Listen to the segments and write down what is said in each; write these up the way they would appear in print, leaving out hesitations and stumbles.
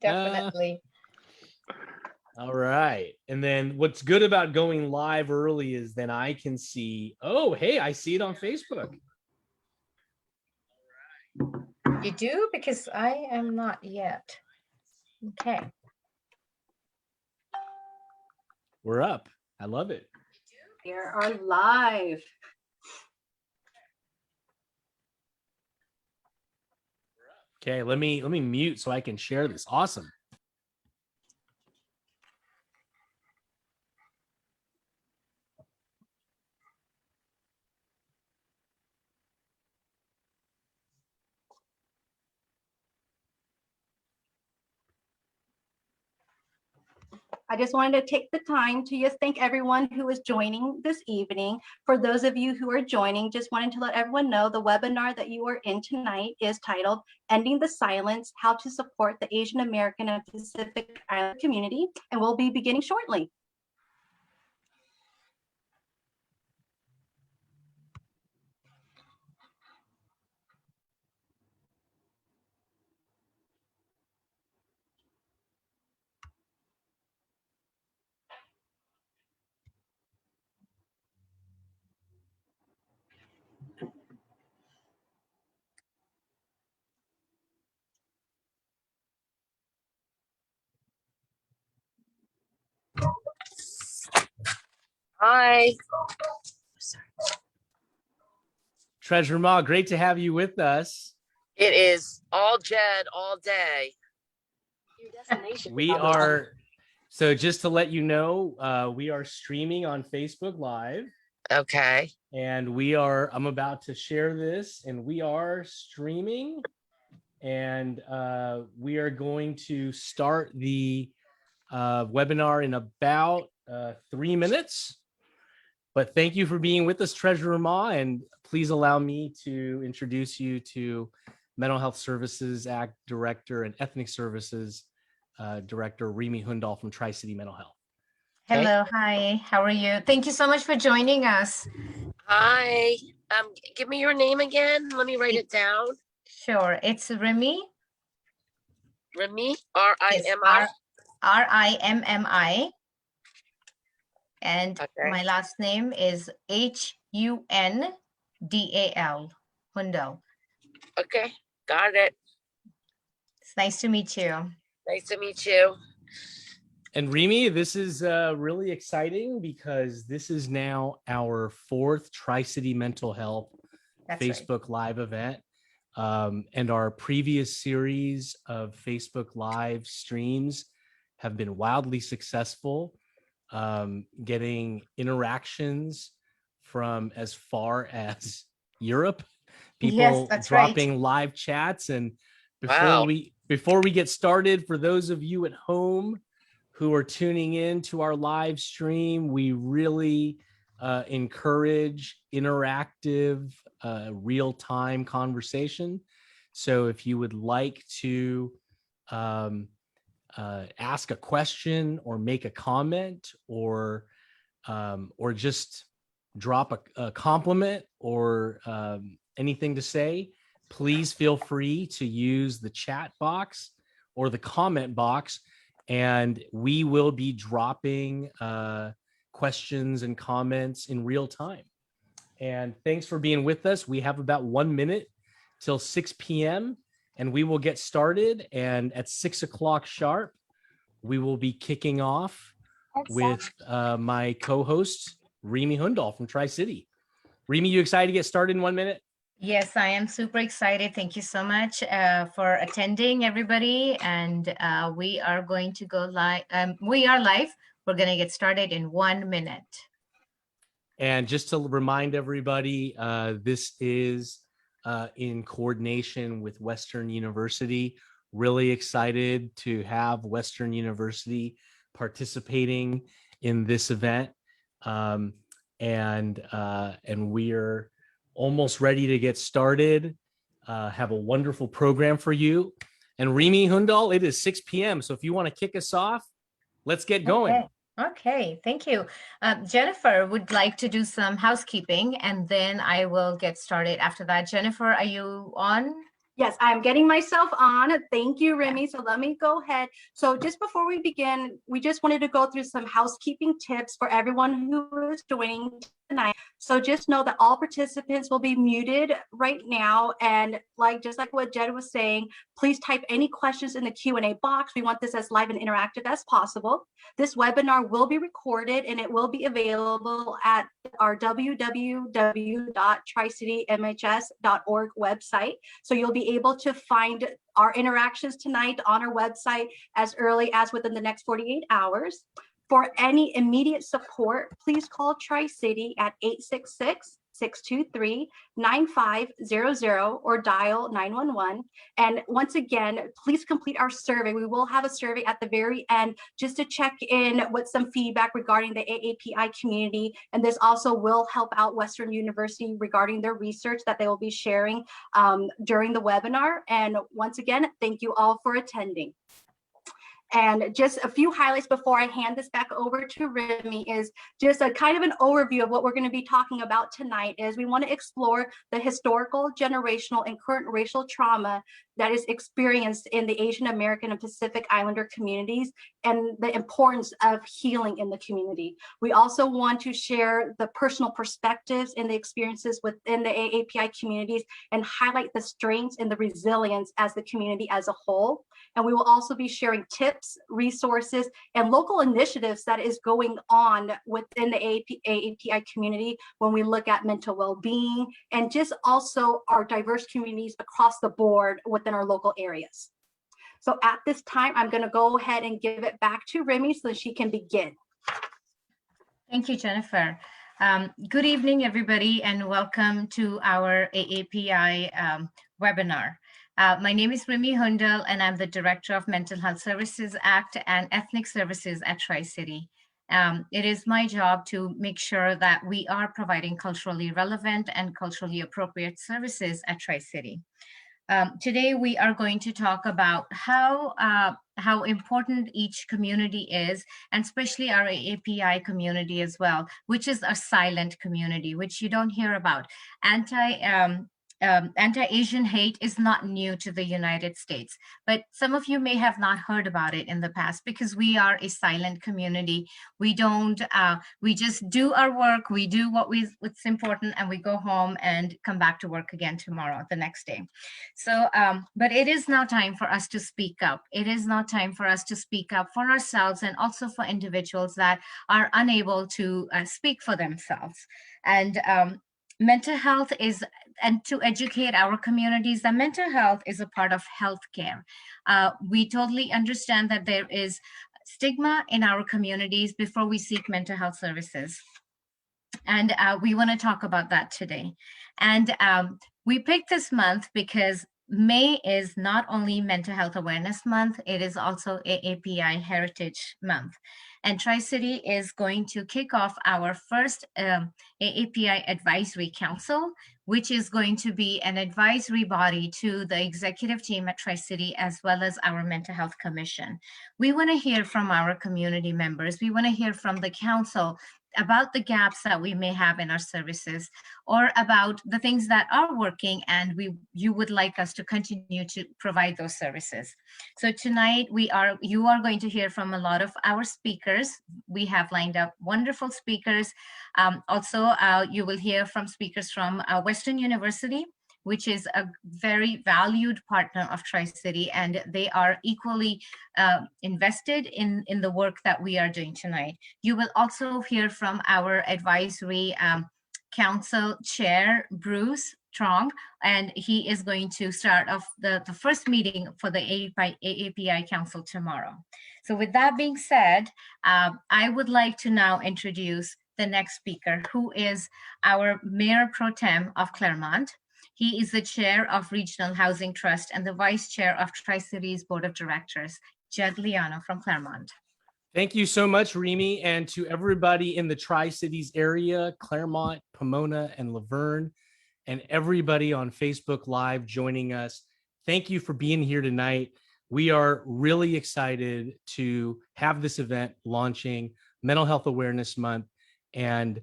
Definitely. All right. And then what's good about going live early is then I can see, oh, hey, I see it on Facebook. You do? Because I am not yet. Okay. We're up. I love it. We are live. Okay, let me mute so I can share this. Awesome. I just wanted to take the time to just thank everyone who is joining this evening. For those of you who are joining, just wanted to let everyone know the webinar that you are in tonight is titled Ending the Silence, How to Support the Asian American and Pacific Island Community, and we'll be beginning shortly. Hi. Treasurer Ma, great to have you with us. It is all Jed all day. We are, so just to let you know, we are streaming on Facebook Live. Okay. And I'm about to share this, and we are streaming, and we are going to start the webinar in about 3 minutes. But thank you for being with us, Treasurer Ma, and please allow me to introduce you to Mental Health Services Act Director and Ethnic Services Director Remy Hundal from Tri-City Mental Health. Hello, hi, how are you? Thank you so much for joining us. Hi. Give me your name again. Let me write it down. Sure, it's Remy. Remy, R-I-M-I. R-I-M-M-I. And Okay. my last name is H-U-N-D-A-L, Hundal. Okay, got it. It's nice to meet you. Nice to meet you. And Remy, this is really exciting because this is now our 4th Tri-City Mental Health Facebook Live event. And our previous series of Facebook Live streams have been wildly successful, getting interactions from as far as Europe, people dropping live chats. And before we get started, for those of you at home who are tuning in to our live stream, we really encourage interactive, real-time conversation. So if you would like to ask a question or make a comment or just drop a compliment or anything to say, please feel free to use the chat box or the comment box, and we will be dropping questions and comments in real time. And thanks for being with us. We have about 1 minute till 6 p.m. and we will get started. And at 6 o'clock sharp, we will be kicking off with my co-host, Remy Hundal from Tri-City. Remy, you excited to get started in 1 minute? Yes, I am super excited. Thank you so much for attending, everybody. And we are going to go live. We are live. We're going to get started in 1 minute. And just to remind everybody, this is in coordination with Western University. Really excited to have Western University participating in this event. And we're almost ready to get started. Have a wonderful program for you. And Remy Hundal, it is 6 p.m. So if you want to kick us off, let's get going. Okay, thank you. Jennifer would like to do some housekeeping, and then I will get started after that. Jennifer, are you on? Yes, I'm getting myself on. Thank you, Remy. So let me go ahead. So just before we begin, we just wanted to go through some housekeeping tips for everyone who is joining tonight. So just know that all participants will be muted right now. And just like what Jed was saying, please type any questions in the Q&A box. We want this as live and interactive as possible. This webinar will be recorded and it will be available at our www.tricitymhs.org website. So you'll be able to find our interactions tonight on our website as early as within the next 48 hours. For any immediate support, please call Tri-City at 866-623-9500 or dial 911. And once again, please complete our survey. We will have a survey at the very end just to check in with some feedback regarding the AAPI community. And this also will help out Western University regarding their research that they will be sharing during the webinar. And once again, thank you all for attending. And just a few highlights before I hand this back over to Remy is just a kind of an overview of what we're going to be talking about tonight. Is we want to explore the historical, generational, and current racial trauma that is experienced in the Asian American and Pacific Islander communities and the importance of healing in the community. We also want to share the personal perspectives and the experiences within the AAPI communities and highlight the strengths and the resilience as the community as a whole. And we will also be sharing tips, resources, and local initiatives that is going on within the AAPI community when we look at mental well-being and just also our diverse communities across the board within our local areas. So at this time, I'm going to go ahead and give it back to Remy so that she can begin. Thank you, Jennifer. Good evening, everybody, and welcome to our AAPI webinar. My name is Remy Hundal, and I'm the Director of Mental Health Services Act and Ethnic Services at Tri-City. It is my job to make sure that we are providing culturally relevant and culturally appropriate services at Tri-City. Today, we are going to talk about how important each community is, and especially our AAPI community as well, which is a silent community, which you don't hear about. Anti-Asian hate is not new to the United States, but some of you may have not heard about it in the past because we are a silent community. We don't, we just do our work, we do what's important, and we go home and come back to work again tomorrow, the next day. So, but it is now time for us to speak up. It is now time for us to speak up for ourselves and also for individuals that are unable to speak for themselves. And mental health is, and to educate our communities, that mental health is a part of healthcare. We totally understand that there is stigma in our communities before we seek mental health services. And we want to talk about that today. And we picked this month because May is not only Mental Health Awareness Month, it is also AAPI Heritage Month. And Tri-City is going to kick off our first AAPI Advisory Council, which is going to be an advisory body to the executive team at Tri-City as well as our Mental Health Commission. We want to hear from our community members. We want to hear from the council about the gaps that we may have in our services, or about the things that are working and you would like us to continue to provide those services. So tonight you are going to hear from a lot of our speakers. We have lined up wonderful speakers. Also, you will hear from speakers from Western University, which is a very valued partner of Tri-City, and they are equally invested in the work that we are doing tonight. You will also hear from our advisory council chair, Bruce Trong, and he is going to start off the first meeting for the AAPI Council tomorrow. So with that being said, I would like to now introduce the next speaker, who is our Mayor Pro Tem of Claremont. He is the chair of Regional Housing Trust and the vice chair of Tri-City's Board of Directors, Jed Leano from Claremont. Thank you so much, Remy, and to everybody in the Tri-Cities area, Claremont, Pomona, and Laverne, and everybody on Facebook Live joining us. Thank you for being here tonight. We are really excited to have this event launching Mental Health Awareness Month and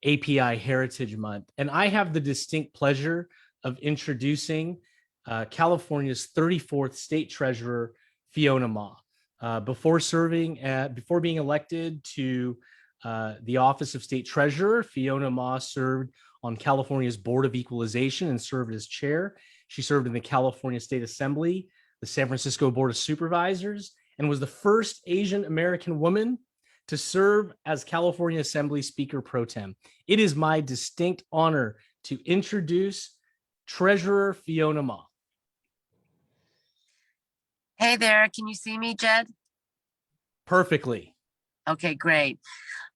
API Heritage Month. And I have the distinct pleasure of introducing California's 34th state treasurer, Fiona Ma. Before being elected to the office of state treasurer, Fiona Ma served on California's Board of Equalization and served as chair. She served in the California State Assembly, the San Francisco Board of Supervisors, and was the first Asian American woman to serve as California Assembly Speaker Pro Tem. It is my distinct honor to introduce Treasurer Fiona Ma. Hey there, can you see me, Jed? Perfectly. Okay, great.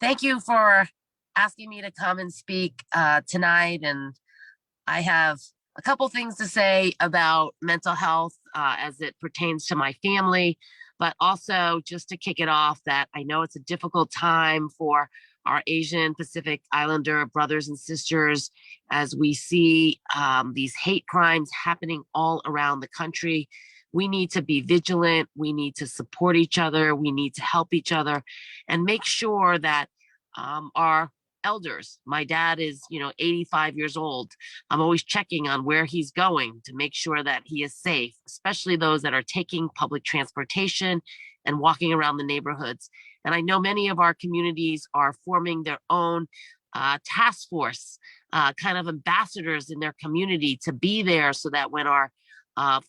Thank you for asking me to come and speak tonight. And I have a couple things to say about mental health as it pertains to my family, but also just to kick it off that I know it's a difficult time for our Asian Pacific Islander brothers and sisters as we see these hate crimes happening all around the country. We need to be vigilant. We need to support each other. We need to help each other and make sure that our elders, my dad is, 85 years old. I'm always checking on where he's going to make sure that he is safe, especially those that are taking public transportation and walking around the neighborhoods. And I know many of our communities are forming their own task force, kind of ambassadors in their community to be there so that when our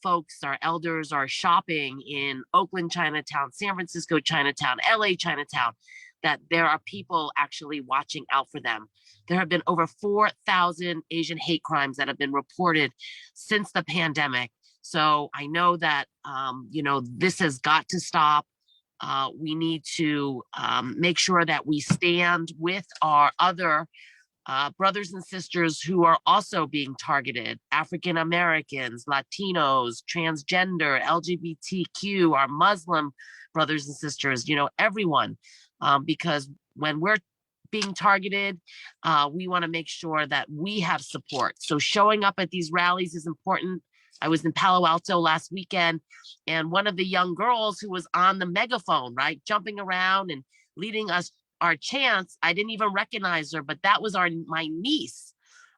folks, our elders are shopping in Oakland, Chinatown, San Francisco, Chinatown, LA, Chinatown, that there are people actually watching out for them. There have been over 4,000 Asian hate crimes that have been reported since the pandemic. So I know that, this has got to stop. We need to make sure that we stand with our other brothers and sisters who are also being targeted, African Americans, Latinos, transgender, LGBTQ, our Muslim brothers and sisters, everyone, because when we're being targeted, we want to make sure that we have support. So showing up at these rallies is important. I was in Palo Alto last weekend, and one of the young girls who was on the megaphone, right, jumping around and leading us our chants, I didn't even recognize her, but that was my niece,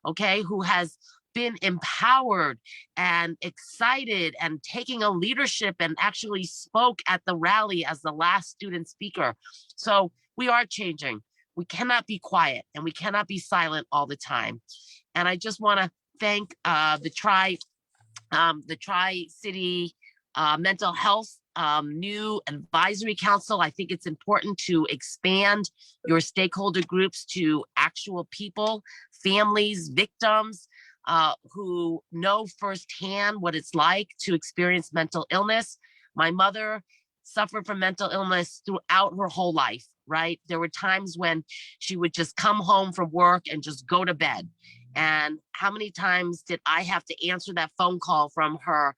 okay, who has been empowered and excited and taking a leadership and actually spoke at the rally as the last student speaker. So we are changing. We cannot be quiet and we cannot be silent all the time. And I just want to thank the Tri-City Mental Health new advisory council. I think it's important to expand your stakeholder groups to actual people, families, victims who know firsthand what it's like to experience mental illness. My mother suffered from mental illness throughout her whole life, right? There were times when she would just come home from work and just go to bed. And how many times did I have to answer that phone call from her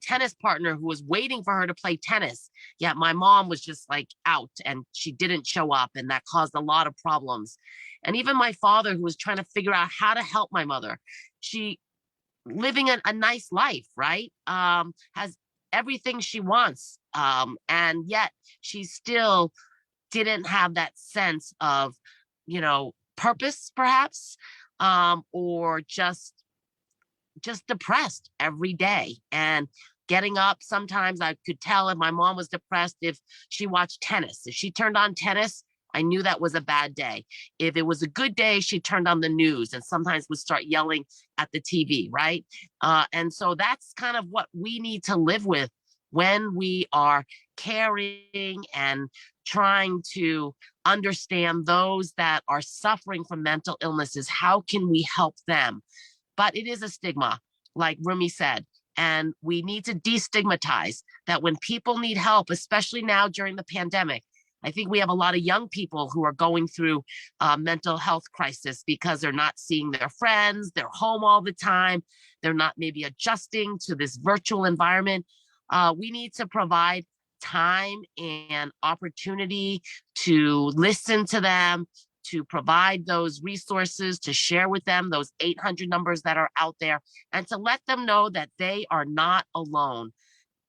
tennis partner who was waiting for her to play tennis? Yet my mom was just like out and she didn't show up, and that caused a lot of problems. And even my father, who was trying to figure out how to help my mother, she living a nice life, right? Has everything she wants. And yet she still didn't have that sense of, purpose perhaps, or just depressed every day. And getting up, sometimes I could tell if my mom was depressed if she watched tennis. If she turned on tennis, I knew that was a bad day. If it was a good day, she turned on the news and sometimes would start yelling at the TV, right? And so that's kind of what we need to live with when we are caring and trying to understand those that are suffering from mental illnesses. How can we help them? But it is a stigma, like Rumi said, and we need to destigmatize that when people need help, especially now during the pandemic. I think we have a lot of young people who are going through mental health crisis because they're not seeing their friends, they're home all the time, they're not maybe adjusting to this virtual environment. We need to provide time and opportunity to listen to them, to provide those resources, to share with them those 800 numbers that are out there, and to let them know that they are not alone.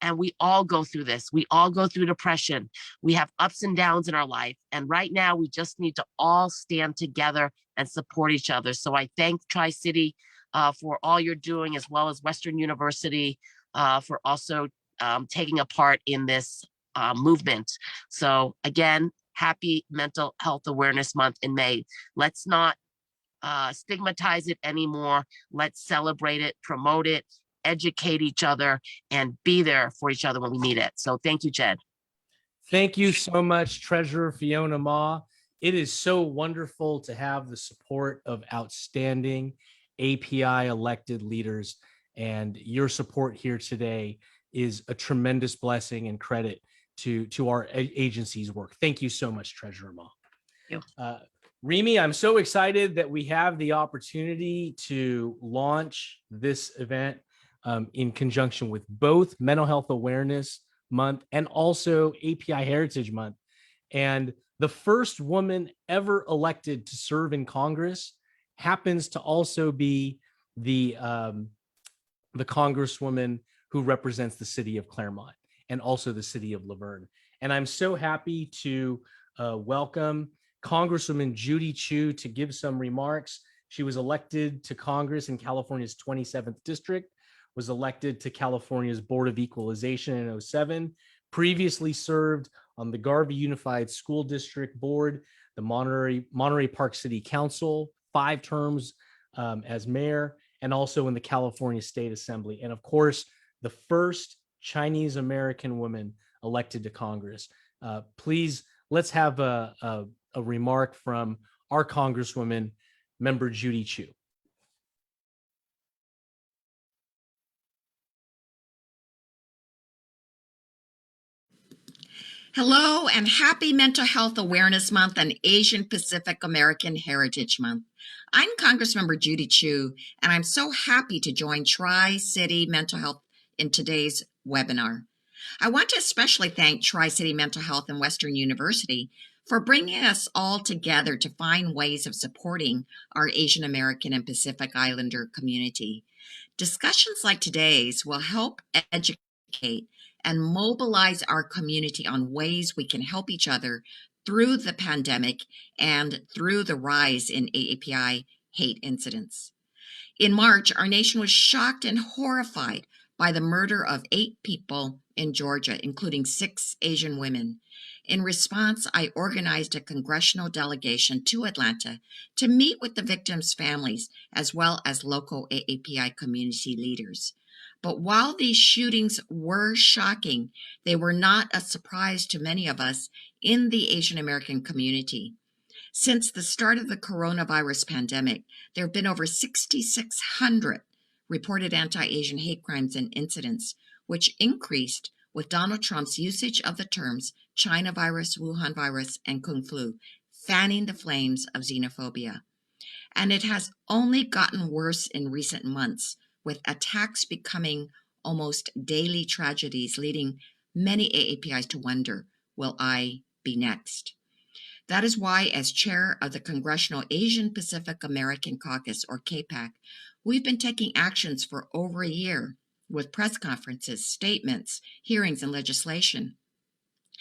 And we all go through this. We all go through depression. We have ups and downs in our life. And right now, we just need to all stand together and support each other. So I thank Tri-City for all you're doing, as well as Western University for also taking a part in this movement. So again, happy Mental Health Awareness Month in May. Let's not stigmatize it anymore. Let's celebrate it, promote it, educate each other, and be there for each other when we need it. So thank you, Jed. Thank you so much, Treasurer Fiona Ma. It is so wonderful to have the support of outstanding API elected leaders, and your support here today is a tremendous blessing and credit to our agency's work. Thank you so much, Treasurer Ma. Thank you. Remy, I'm so excited that we have the opportunity to launch this event in conjunction with both Mental Health Awareness Month and also API Heritage Month. And the first woman ever elected to serve in Congress happens to also be the congresswoman who represents the city of Claremont and also the city of Laverne. And I'm so happy to welcome Congresswoman Judy Chu to give some remarks. She was elected to Congress in California's 27th district, was elected to California's Board of Equalization in 2007, previously served on the Garvey Unified School District Board, the Monterey Park City Council, 5 terms as mayor, and also in the California State Assembly. And of course, the first Chinese American woman elected to Congress. Please, let's have a remark from our Congresswoman, Member Judy Chu. Hello and happy Mental Health Awareness Month and Asian Pacific American Heritage Month. I'm Congressmember Judy Chu, and I'm so happy to join Tri-City Mental Health in today's webinar. I want to especially thank Tri-City Mental Health and Western University for bringing us all together to find ways of supporting our Asian American and Pacific Islander community. Discussions like today's will help educate and mobilize our community on ways we can help each other through the pandemic and through the rise in AAPI hate incidents. In March, our nation was shocked and horrified by the murder of 8 people in Georgia, including 6 Asian women. In response, I organized a congressional delegation to Atlanta to meet with the victims' families as well as local AAPI community leaders. But while these shootings were shocking, they were not a surprise to many of us in the Asian American community. Since the start of the coronavirus pandemic, there have been over 6,600 reported anti-Asian hate crimes and incidents, which increased with Donald Trump's usage of the terms China virus, Wuhan virus, and Kung flu, fanning the flames of xenophobia. And it has only gotten worse in recent months, with attacks becoming almost daily tragedies, leading many AAPIs to wonder, will I be next? That is why, as chair of the Congressional Asian Pacific American Caucus, or CAPAC, we've been taking actions for over a year with press conferences, statements, hearings, and legislation.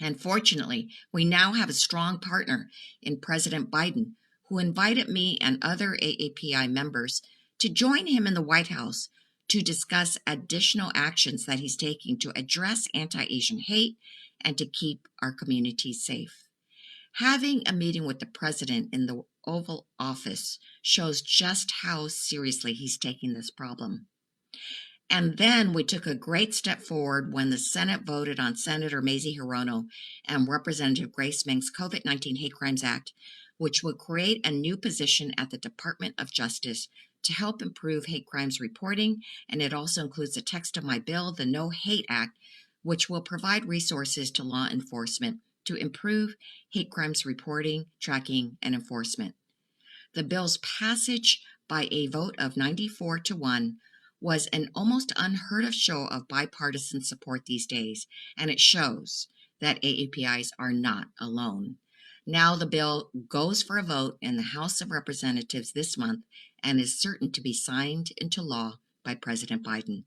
And fortunately, we now have a strong partner in President Biden, who invited me and other AAPI members to join him in the White House to discuss additional actions that he's taking to address anti-Asian hate and to keep our communities safe. Having a meeting with the president in the Oval Office shows just how seriously he's taking this problem. And then we took a great step forward when the Senate voted on Senator Mazie Hirono and Representative Grace Meng's COVID-19 Hate Crimes Act, which will create a new position at the Department of Justice to help improve hate crimes reporting. And it also includes the text of my bill, the No Hate Act, which will provide resources to law enforcement to improve hate crimes reporting, tracking, and enforcement. The bill's passage by a vote of 94-1 was an almost unheard of show of bipartisan support these days, and it shows that AAPIs are not alone. Now the bill goes for a vote in the House of Representatives this month and is certain to be signed into law by President Biden.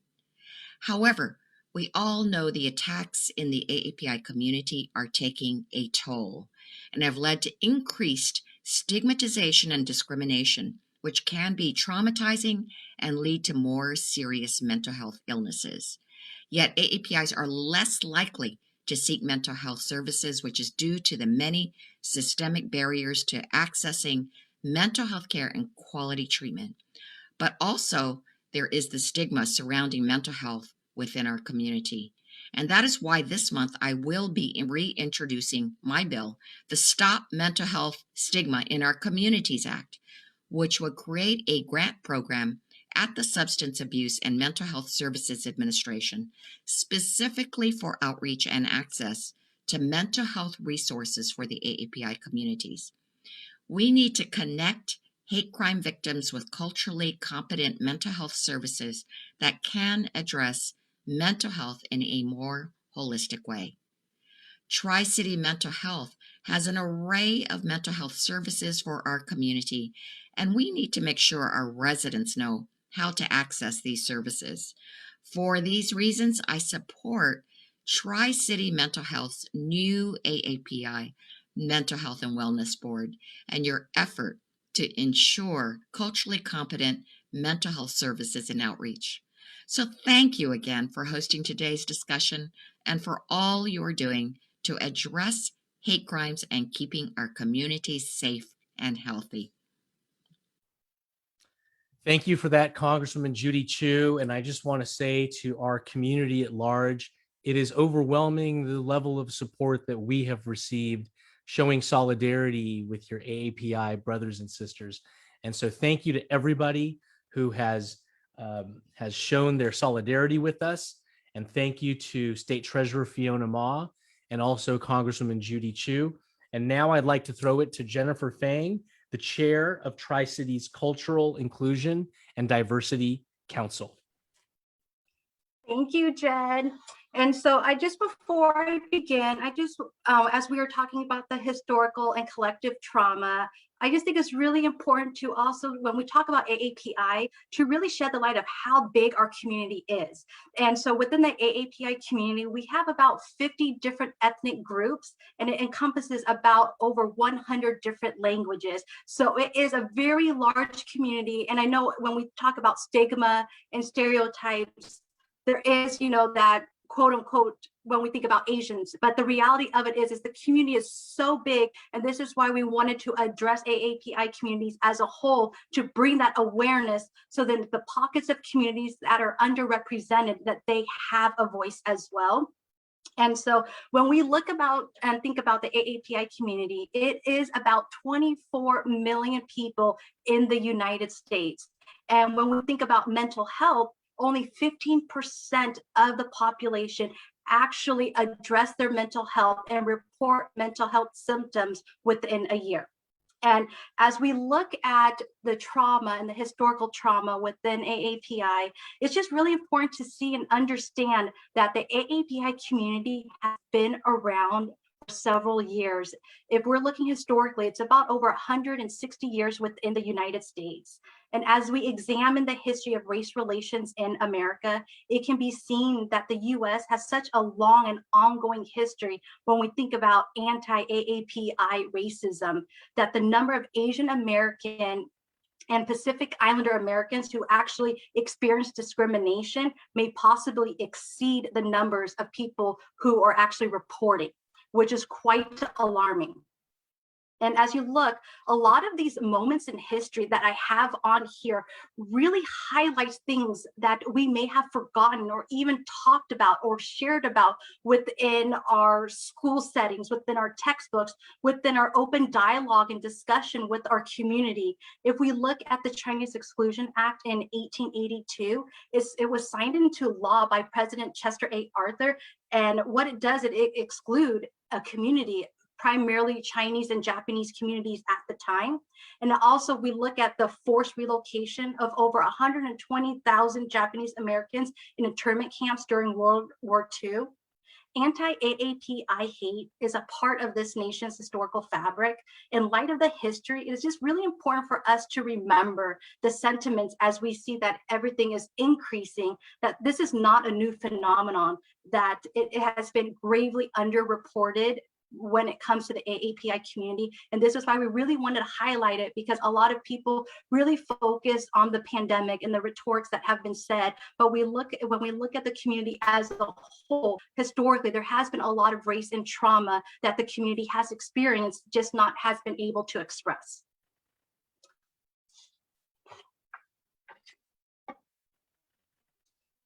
However, we all know the attacks in the AAPI community are taking a toll and have led to increased stigmatization and discrimination, which can be traumatizing and lead to more serious mental health illnesses. Yet AAPIs are less likely to seek mental health services, which is due to the many systemic barriers to accessing mental health care and quality treatment. But also, there is the stigma surrounding mental health within our community. And that is why this month I will be reintroducing my bill, the Stop Mental Health Stigma in Our Communities Act, which will create a grant program at the Substance Abuse and Mental Health Services Administration, specifically for outreach and access to mental health resources for the AAPI communities. We need to connect hate crime victims with culturally competent mental health services that can address mental health in a more holistic way. Tri-City Mental Health has an array of mental health services for our community, and we need to make sure our residents know how to access these services. For these reasons, I support Tri-City Mental Health's new AAPI, Mental Health and Wellness Board, and your effort to ensure culturally competent mental health services and outreach. So thank you again for hosting today's discussion and for all you are doing to address hate crimes and keeping our communities safe and healthy. Thank you for that, Congresswoman Judy Chu. And I just want to say to our community at large, it is overwhelming the level of support that we have received, showing solidarity with your AAPI brothers and sisters. And so thank you to everybody who has shown their solidarity with us. And thank you to State Treasurer Fiona Ma and also Congresswoman Judy Chu. And now I'd like to throw it to Jennifer Fang, the chair of Tri-City's Cultural Inclusion and Diversity Council. Thank you, Jed. And so before I begin, as we were talking about the historical and collective trauma, I just think it's really important to also, when we talk about AAPI, to really shed the light of how big our community is. And so within the AAPI community, we have about 50 different ethnic groups, and it encompasses about over 100 different languages. So it is a very large community. And I know when we talk about stigma and stereotypes, there is, that quote unquote, when we think about Asians, but the reality of it is the community is so big. And this is why we wanted to address AAPI communities as a whole, to bring that awareness so that the pockets of communities that are underrepresented, that they have a voice as well. And so when we look about and think about the AAPI community, it is about 24 million people in the United States. And when we think about mental health, only 15% of the population actually address their mental health and report mental health symptoms within a year. And as we look at the trauma and the historical trauma within AAPI, it's just really important to see and understand that the AAPI community has been around for several years. If we're looking historically, it's about over 160 years within the United States. And as we examine the history of race relations in America, it can be seen that the US has such a long and ongoing history when we think about anti-AAPI racism, that the number of Asian American and Pacific Islander Americans who actually experience discrimination may possibly exceed the numbers of people who are actually reporting, which is quite alarming. And as you look, a lot of these moments in history that I have on here really highlights things that we may have forgotten or even talked about or shared about within our school settings, within our textbooks, within our open dialogue and discussion with our community. If we look at the Chinese Exclusion Act in 1882, it was signed into law by President Chester A. Arthur. And what it does, it exclude a community, primarily Chinese and Japanese communities at the time. And also we look at the forced relocation of over 120,000 Japanese Americans in internment camps during World War II. Anti-AAPI hate is a part of this nation's historical fabric. In light of the history, it is just really important for us to remember the sentiments as we see that everything is increasing, that this is not a new phenomenon, that it has been gravely underreported when it comes to the AAPI community. And this is why we really wanted to highlight it, because a lot of people really focus on the pandemic and the rhetorics that have been said. But when we look at the community as a whole, historically, there has been a lot of race and trauma that the community has experienced, just not has been able to express.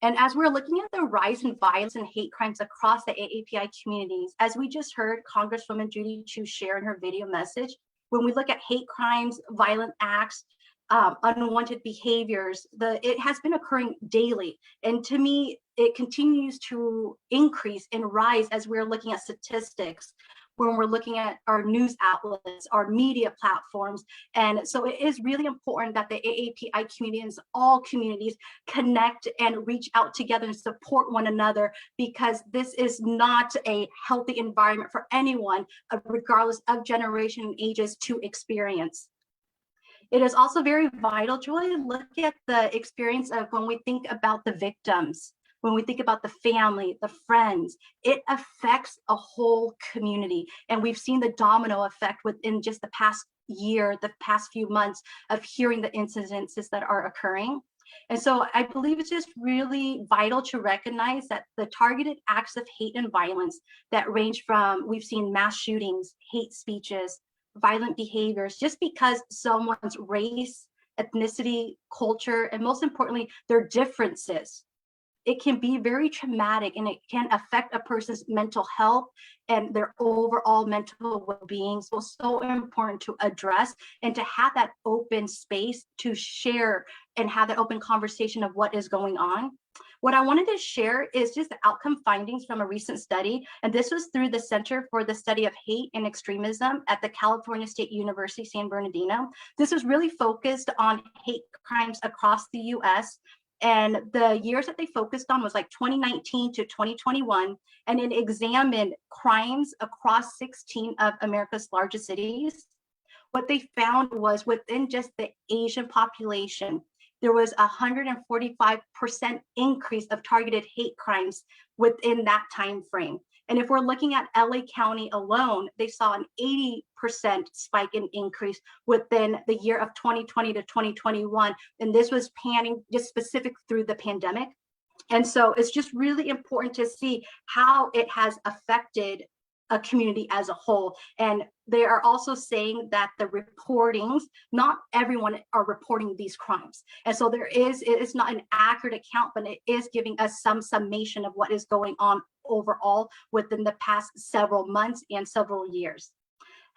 And as we're looking at the rise in violence and hate crimes across the AAPI communities, as we just heard Congresswoman Judy Chu share in her video message, when we look at hate crimes, violent acts, unwanted behaviors, it has been occurring daily. And to me, it continues to increase and rise as we're looking at statistics, when we're looking at our news outlets, our media platforms. And so it is really important that the AAPI communities, all communities, connect and reach out together and support one another, because this is not a healthy environment for anyone, regardless of generation and ages, to experience. It is also very vital to really look at the experience of when we think about the victims, when we think about the family, the friends, it affects a whole community. And we've seen the domino effect within just the past year, the past few months, of hearing the incidences that are occurring. And so I believe it's just really vital to recognize that the targeted acts of hate and violence that range from, we've seen mass shootings, hate speeches, violent behaviors, just because someone's race, ethnicity, culture, and most importantly, their differences. It can be very traumatic, and it can affect a person's mental health and their overall mental well-being. So it's so important to address and to have that open space to share and have that open conversation of what is going on. What I wanted to share is just the outcome findings from a recent study, and this was through the Center for the Study of Hate and Extremism at the California State University, San Bernardino. This was really focused on hate crimes across the US, and the years that they focused on was like 2019 to 2021, and it examined crimes across 16 of America's largest cities. What they found was within just the Asian population, there was a 145% increase of targeted hate crimes within that time frame. And if we're looking at LA County alone, they saw an 80% spike in increase within the year of 2020 to 2021. And this was panning just specific through the pandemic. And so it's just really important to see how it has affected a community as a whole. And they are also saying that the reportings, not everyone are reporting these crimes. And so it's not an accurate account, but it is giving us some summation of what is going on overall within the past several months and several years.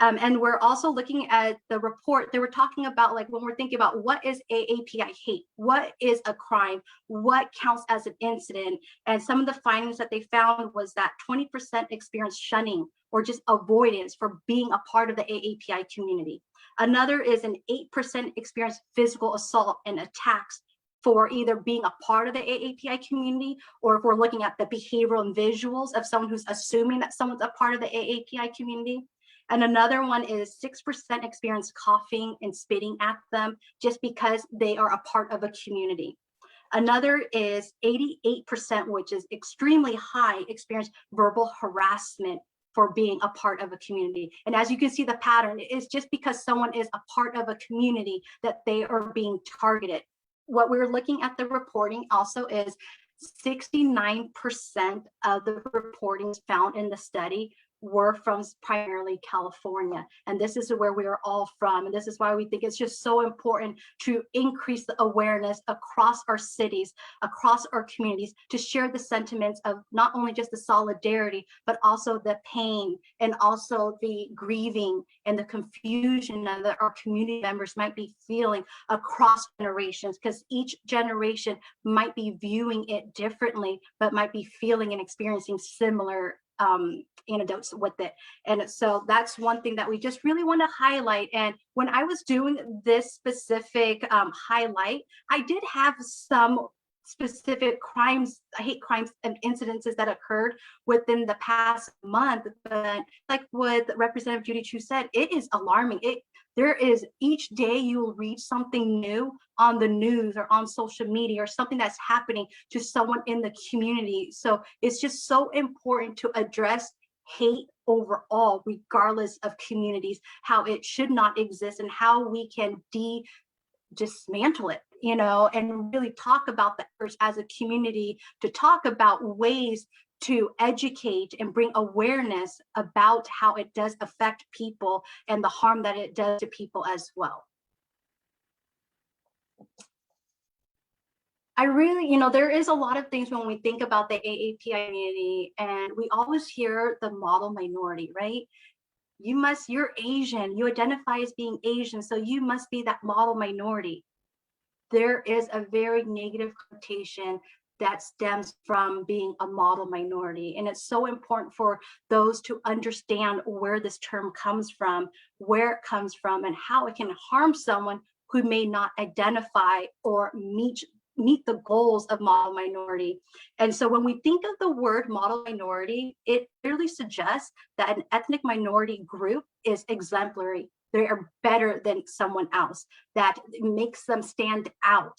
And we're also looking at the report. They were talking about, like, when we're thinking about what is AAPI hate, what is a crime, what counts as an incident. And some of the findings that they found was that 20% experienced shunning or just avoidance for being a part of the AAPI community. Another is an 8% experienced physical assault and attacks for either being a part of the AAPI community, or if we're looking at the behavioral and visuals of someone who's assuming that someone's a part of the AAPI community. And another one is 6% experience coughing and spitting at them just because they are a part of a community. Another is 88%, which is extremely high, experience verbal harassment for being a part of a community. And as you can see, the pattern is just because someone is a part of a community that they are being targeted. What we're looking at the reporting also is 69% of the reportings found in the study were from primarily California. And this is where we are all from. And this is why we think it's just so important to increase the awareness across our cities, across our communities, to share the sentiments of not only just the solidarity, but also the pain and also the grieving and the confusion that our community members might be feeling across generations, because each generation might be viewing it differently, but might be feeling and experiencing similar anecdotes with it. And so that's one thing that we just really want to highlight. And when I was doing this specific highlight, I did have some specific crimes, hate crimes and incidences that occurred within the past month. But like what Representative Judy Chu said, it is alarming. There is, each day you will read something new on the news or on social media or something that's happening to someone in the community. So it's just so important to address hate overall, regardless of communities, how it should not exist and how we can dismantle it, you know, and really talk about the efforts as a community to talk about ways to educate and bring awareness about how it does affect people and the harm that it does to people as well. I really, you know, there is a lot of things when we think about the AAPI community, and we always hear the model minority, right? You're Asian, you identify as being Asian, so you must be that model minority. There is a very negative connotation that stems from being a model minority. And it's so important for those to understand where this term comes from, where it comes from, and how it can harm someone who may not identify or meet the goals of model minority. And so when we think of the word model minority, it clearly suggests that an ethnic minority group is exemplary. They are better than someone else, that makes them stand out.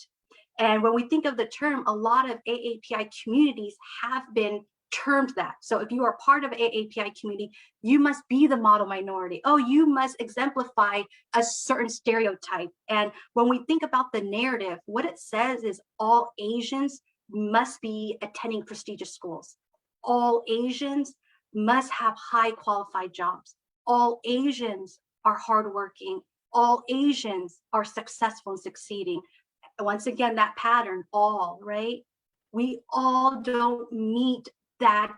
And when we think of the term, a lot of AAPI communities have been termed that. So if you are part of AAPI community, you must be the model minority. Oh, you must exemplify a certain stereotype. And when we think about the narrative, what it says is all Asians must be attending prestigious schools. All Asians must have high qualified jobs. All Asians are hardworking. All Asians are successful and succeeding. Once again, that pattern, all, right? We all don't meet that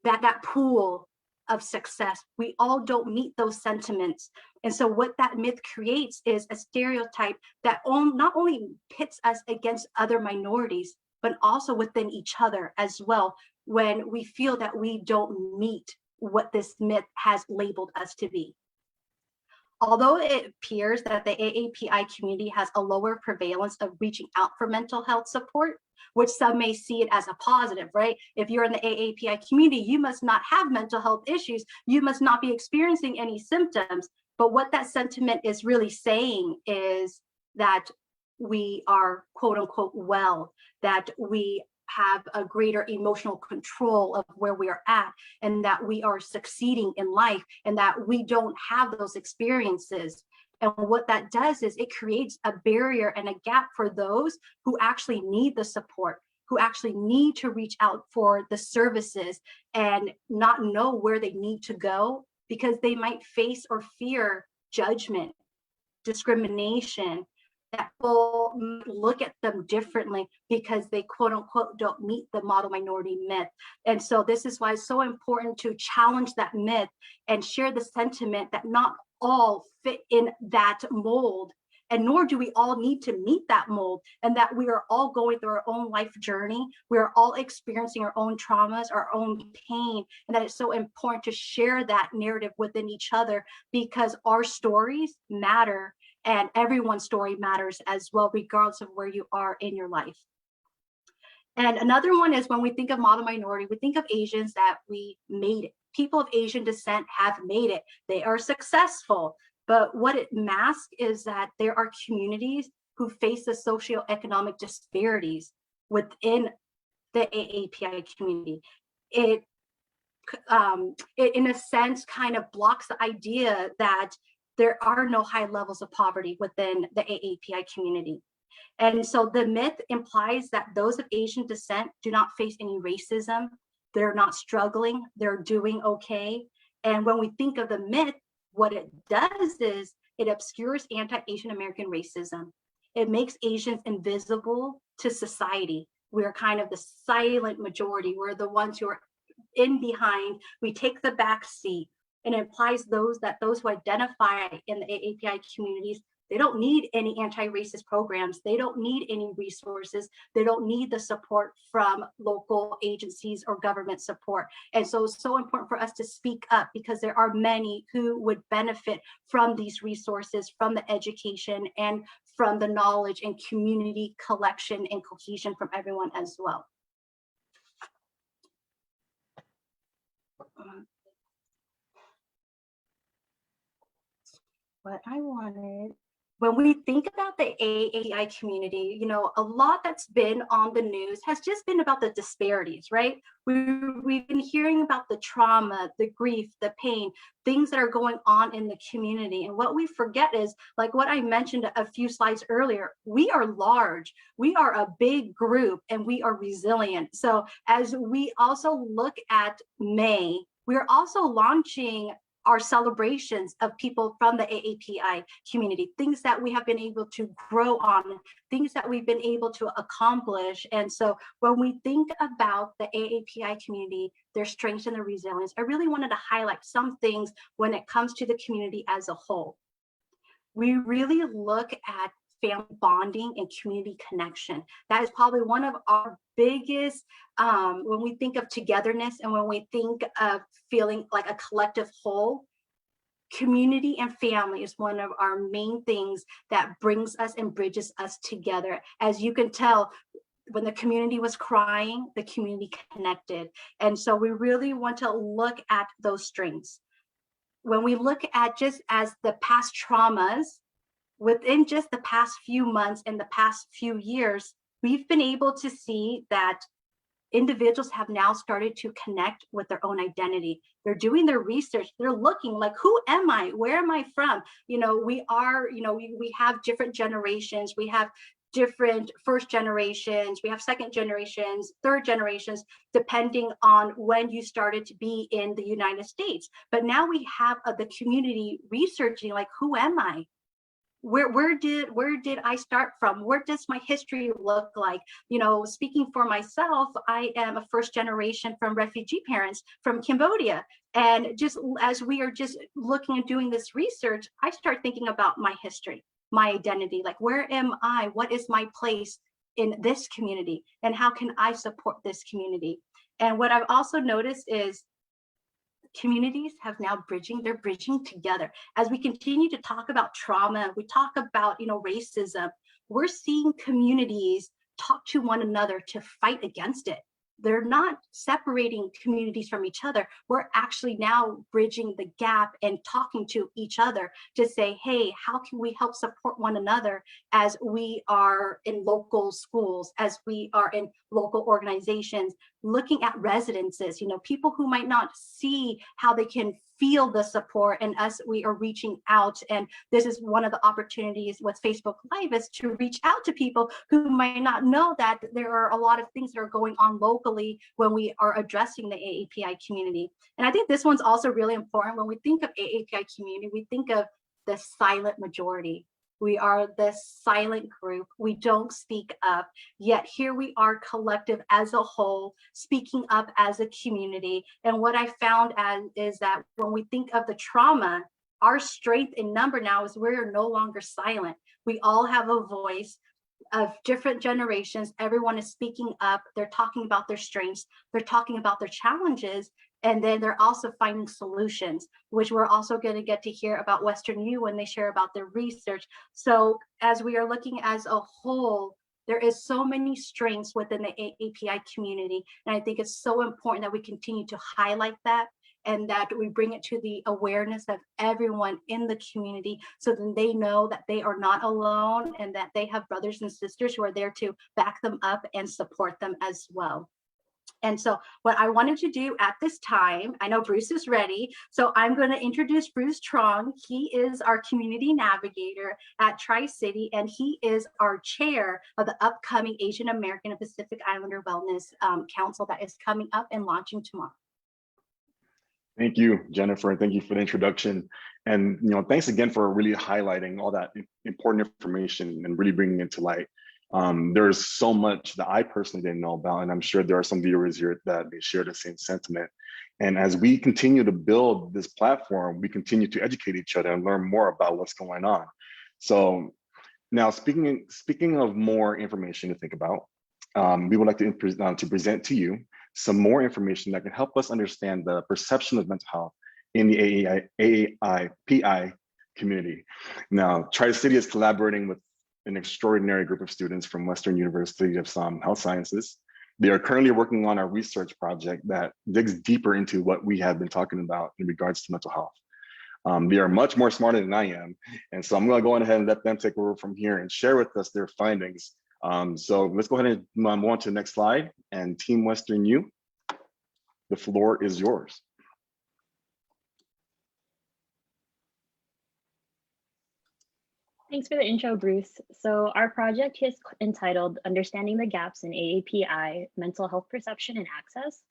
that pool of success. We all don't meet those sentiments. And so what that myth creates is a stereotype that not only pits us against other minorities, but also within each other as well, when we feel that we don't meet what this myth has labeled us to be. Although it appears that the AAPI community has a lower prevalence of reaching out for mental health support, which some may see it as a positive, right? If you're in the AAPI community, you must not have mental health issues. You must not be experiencing any symptoms. But what that sentiment is really saying is that we are quote unquote well, that we have a greater emotional control of where we are at, and that we are succeeding in life, and that we don't have those experiences. And what that does is it creates a barrier and a gap for those who actually need the support, who actually need to reach out for the services and not know where they need to go, because they might face or fear judgment, discrimination, that will look at them differently because they quote unquote don't meet the model minority myth. And so this is why it's so important to challenge that myth and share the sentiment that not all fit in that mold, and nor do we all need to meet that mold, and that we are all going through our own life journey. We are all experiencing our own traumas, our own pain, and that it's so important to share that narrative within each other, because our stories matter. And everyone's story matters as well, regardless of where you are in your life. And another one is when we think of model minority, we think of Asians that we made it. People of Asian descent have made it. They are successful. But what it masks is that there are communities who face the socioeconomic disparities within the AAPI community. It in a sense kind of blocks the idea that there are no high levels of poverty within the AAPI community. And so the myth implies that those of Asian descent do not face any racism. They're not struggling, they're doing okay. And when we think of the myth, what it does is it obscures anti-Asian American racism. It makes Asians invisible to society. We're kind of the silent majority. We're the ones who are in behind. We take the back seat. And it implies those who identify in the AAPI communities, they don't need any anti-racist programs. They don't need any resources. They don't need the support from local agencies or government support. And so it's so important for us to speak up, because there are many who would benefit from these resources, from the education, and from the knowledge and community collection and cohesion from everyone as well. What I wanted When we think about the AAPI community, you know, a lot that's been on the news has just been about the disparities, right? We've been hearing about the trauma, the grief, the pain, things that are going on in the community. And what we forget is, like what I mentioned a few slides earlier, we are large, we are a big group, and we are resilient. So as we also look at May, we're also launching our celebrations of people from the AAPI community, things that we have been able to grow on, things that we've been able to accomplish. And so when we think about the AAPI community, their strengths and their resilience, I really wanted to highlight some things when it comes to the community as a whole. We really look at family bonding and community connection. That is probably one of our biggest, when we think of togetherness and when we think of feeling like a collective whole, community and family is one of our main things that brings us and bridges us together. As you can tell, when the community was crying, the community connected. And so we really want to look at those strengths. When we look at just as the past traumas, within just the past few months and the past few years, we've been able to see that individuals have now started to connect with their own identity. They're doing their research. They're looking like, who am I? Where am I from? You know, we have different generations. We have different first generations. We have second generations, third generations, depending on when you started to be in the United States. But now we have the community researching, like, who am I? Where did I start from? Where does my history look like? You know, speaking for myself, I am a first generation from refugee parents from Cambodia. And just as we are just looking and doing this research, I start thinking about my history, my identity, like, where am I? What is my place in this community? And how can I support this community? And what I've also noticed is communities have now they're bridging together. As we continue to talk about trauma, we talk about, you know, racism, we're seeing communities talk to one another to fight against it. They're not separating communities from each other. We're actually now bridging the gap and talking to each other to say, hey, how can we help support one another as we are in local schools, as we are in local organizations, looking at residences, you know, people who might not see how they can feel the support, and us, we are reaching out. And this is one of the opportunities with Facebook Live, is to reach out to people who might not know that there are a lot of things that are going on locally when we are addressing the AAPI community. And I think this one's also really important. When we think of AAPI community, we think of the silent majority. We are the silent group. We don't speak up, yet here we are collective as a whole, speaking up as a community. And what I found is that when we think of the trauma, our strength in number now is we're no longer silent. We all have a voice of different generations. Everyone is speaking up. They're talking about their strengths. They're talking about their challenges. And then they're also finding solutions, which we're also going to get to hear about Western U when they share about their research. So as we are looking as a whole, there is so many strengths within the AAPI community. And I think it's so important that we continue to highlight that, and that we bring it to the awareness of everyone in the community, so then they know that they are not alone and that they have brothers and sisters who are there to back them up and support them as well. And so what I wanted to do at this time, I know Bruce is ready, so I'm going to introduce Bruce Trong. He is our community navigator at Tri-City, and he is our chair of the upcoming Asian American and Pacific Islander Wellness Council that is coming up and launching tomorrow. Thank you, Jennifer, and thank you for the introduction. And thanks again for really highlighting all that important information and really bringing it to light. There's so much that I personally didn't know about, and I'm sure there are some viewers here that they share the same sentiment. And as we continue to build this platform, we continue to educate each other and learn more about what's going on. So now, speaking of more information to think about, we would like to present to you some more information that can help us understand the perception of mental health in the AAPI community. Now, Tri-City is collaborating with an extraordinary group of students from Western University of Health Sciences. They are currently working on a research project that digs deeper into what we have been talking about in regards to mental health. They are much more smarter than I am. And so I'm going to go ahead and let them take over from here and share with us their findings. So let's go ahead and move on to the next slide. And Team Western U, the floor is yours. Thanks for the intro, Bruce. So our project is entitled Understanding the Gaps in AAPI, Mental Health Perception and Access.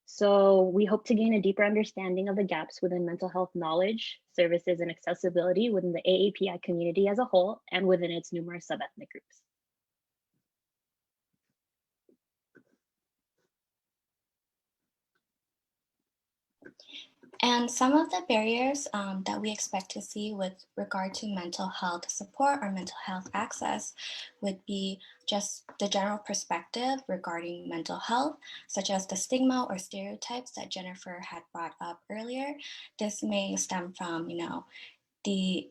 So we hope to gain a deeper understanding of the gaps within mental health knowledge, services, and accessibility within the AAPI community as a whole and within its numerous sub-ethnic groups. And some of the barriers that we expect to see with regard to mental health support or mental health access would be just the general perspective regarding mental health, such as the stigma or stereotypes that Jennifer had brought up earlier. This may stem from, the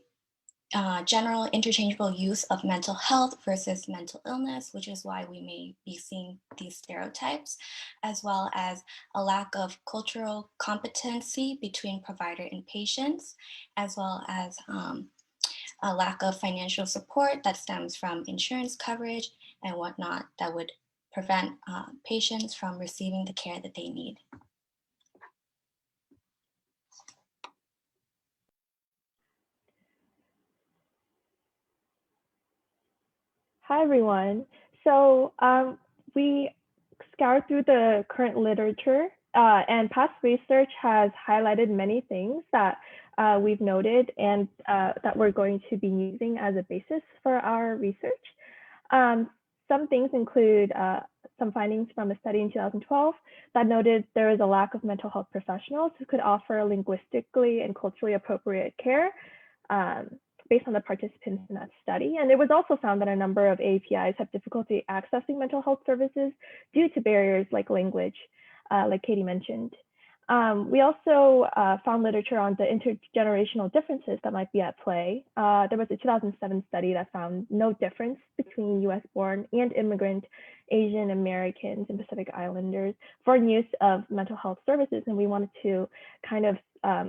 general interchangeable use of mental health versus mental illness, which is why we may be seeing these stereotypes, as well as a lack of cultural competency between provider and patients, as well as a lack of financial support that stems from insurance coverage and whatnot that would prevent patients from receiving the care that they need. Hi, everyone. So we scoured through the current literature and past research has highlighted many things that we've noted and that we're going to be using as a basis for our research. Some things include some findings from a study in 2012 that noted there is a lack of mental health professionals who could offer linguistically and culturally appropriate care based on the participants in that study. And it was also found that a number of AAPIs have difficulty accessing mental health services due to barriers like language, like Katie mentioned. We also found literature on the intergenerational differences that might be at play. There was a 2007 study that found no difference between US born and immigrant Asian Americans and Pacific Islanders for use of mental health services. And we wanted to kind of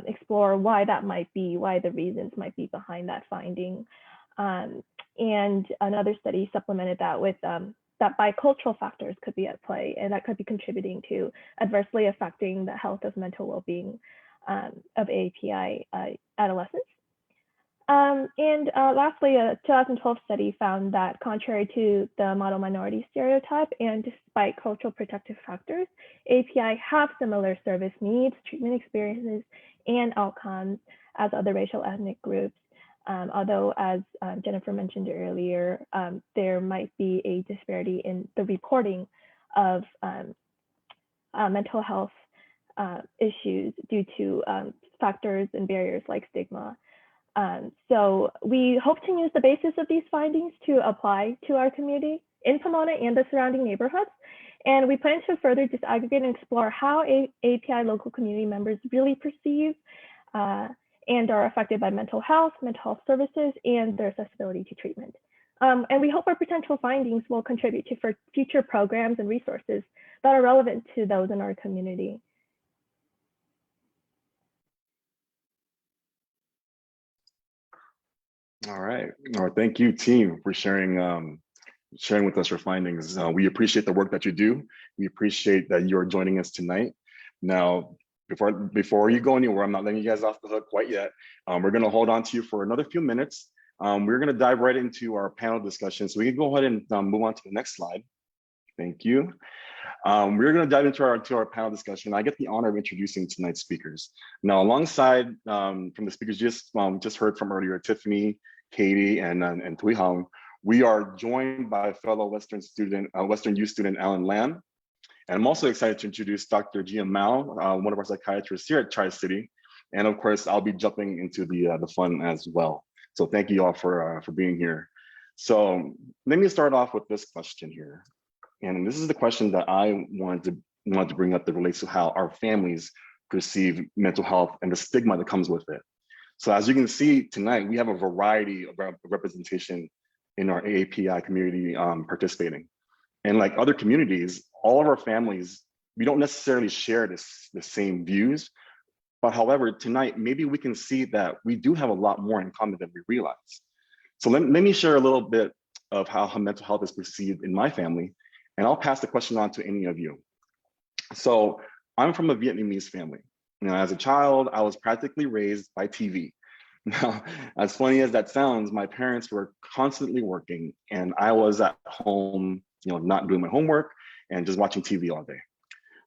explore why that might be, why the reasons might be behind that finding. And another study supplemented that with that bicultural factors could be at play and that could be contributing to adversely affecting the health of mental well-being of AAPI adolescents. Lastly, a 2012 study found that contrary to the model minority stereotype and despite cultural protective factors, AAPI have similar service needs, treatment experiences, and outcomes as other racial ethnic groups. Although, as Jennifer mentioned earlier, there might be a disparity in the reporting of mental health issues due to factors and barriers like stigma. So we hope to use the basis of these findings to apply to our community in Pomona and the surrounding neighborhoods. And we plan to further disaggregate and explore how AAPI local community members really perceive and are affected by mental health services, and their accessibility to treatment. And we hope our potential findings will contribute to future programs and resources that are relevant to those in our community. All right. Thank you, team, for sharing with us your findings. We appreciate the work that you do. We appreciate that you're joining us tonight. Now, before you go anywhere, I'm not letting you guys off the hook quite yet. We're going to hold on to you for another few minutes. We're going to dive right into our panel discussion. So we can go ahead and move on to the next slide. Thank you. We're going to dive into our panel discussion. I get the honor of introducing tonight's speakers. Now, alongside from the speakers just heard from earlier, Tiffany, Katie, and Tui Hong, we are joined by fellow Western U student Alan Lam. And I'm also excited to introduce Dr. Gia Mao, one of our psychiatrists here at Tri-City. And of course, I'll be jumping into the fun as well. So thank you all for being here. So let me start off with this question here. And this is the question that I wanted to bring up that relates to how our families perceive mental health and the stigma that comes with it. So as you can see tonight, we have a variety of representation in our AAPI community participating. And like other communities, all of our families, we don't necessarily share the same views But however, tonight, maybe we can see that we do have a lot more in common than we realize. So let me share a little bit of how mental health is perceived in my family, and I'll pass the question on to any of you. So I'm from a Vietnamese family. You know, as a child, I was practically raised by TV. Now, as funny as that sounds, my parents were constantly working and I was at home, you know, not doing my homework and just watching TV all day.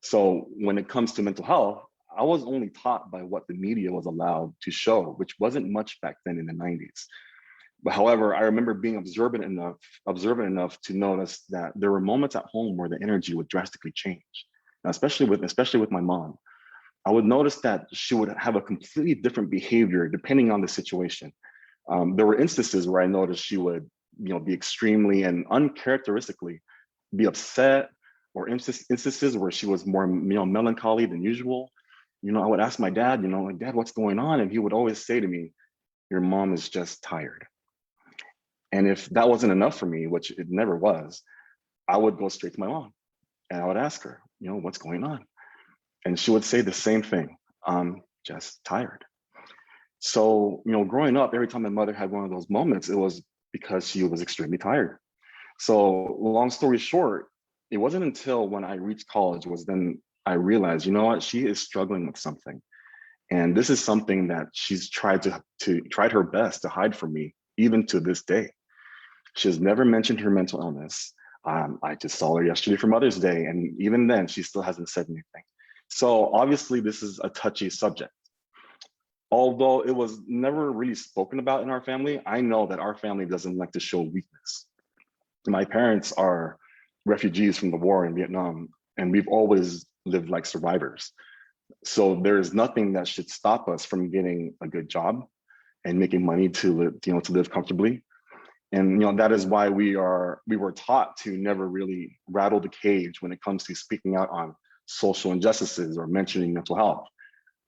So when it comes to mental health, I was only taught by what the media was allowed to show, which wasn't much back then in the 90s. But however, I remember being observant enough to notice that there were moments at home where the energy would drastically change. Now, especially with my mom. I would notice that she would have a completely different behavior depending on the situation. There were instances where I noticed she would, you know, be extremely and uncharacteristically be upset, or instances where she was more, you know, melancholy than usual. You know, I would ask my dad, you know, like, Dad, what's going on? And he would always say to me, your mom is just tired. And if that wasn't enough for me, which it never was, I would go straight to my mom and I would ask her, you know, what's going on? And she would say the same thing, I'm just tired. So, you know, growing up, every time my mother had one of those moments, it was because she was extremely tired. So long story short, it wasn't until when I reached college was then I realized, you know what, she is struggling with something. And this is something that she's tried her best to hide from me, even to this day. She has never mentioned her mental illness. I just saw her yesterday for Mother's Day, and even then, she still hasn't said anything. So obviously this is a touchy subject. Although it was never really spoken about in our family, I know that our family doesn't like to show weakness. My parents are refugees from the war in Vietnam, and we've always lived like survivors. So there's nothing that should stop us from getting a good job and making money to live comfortably. And that is why we were taught to never really rattle the cage when it comes to speaking out on social injustices or mentioning mental health.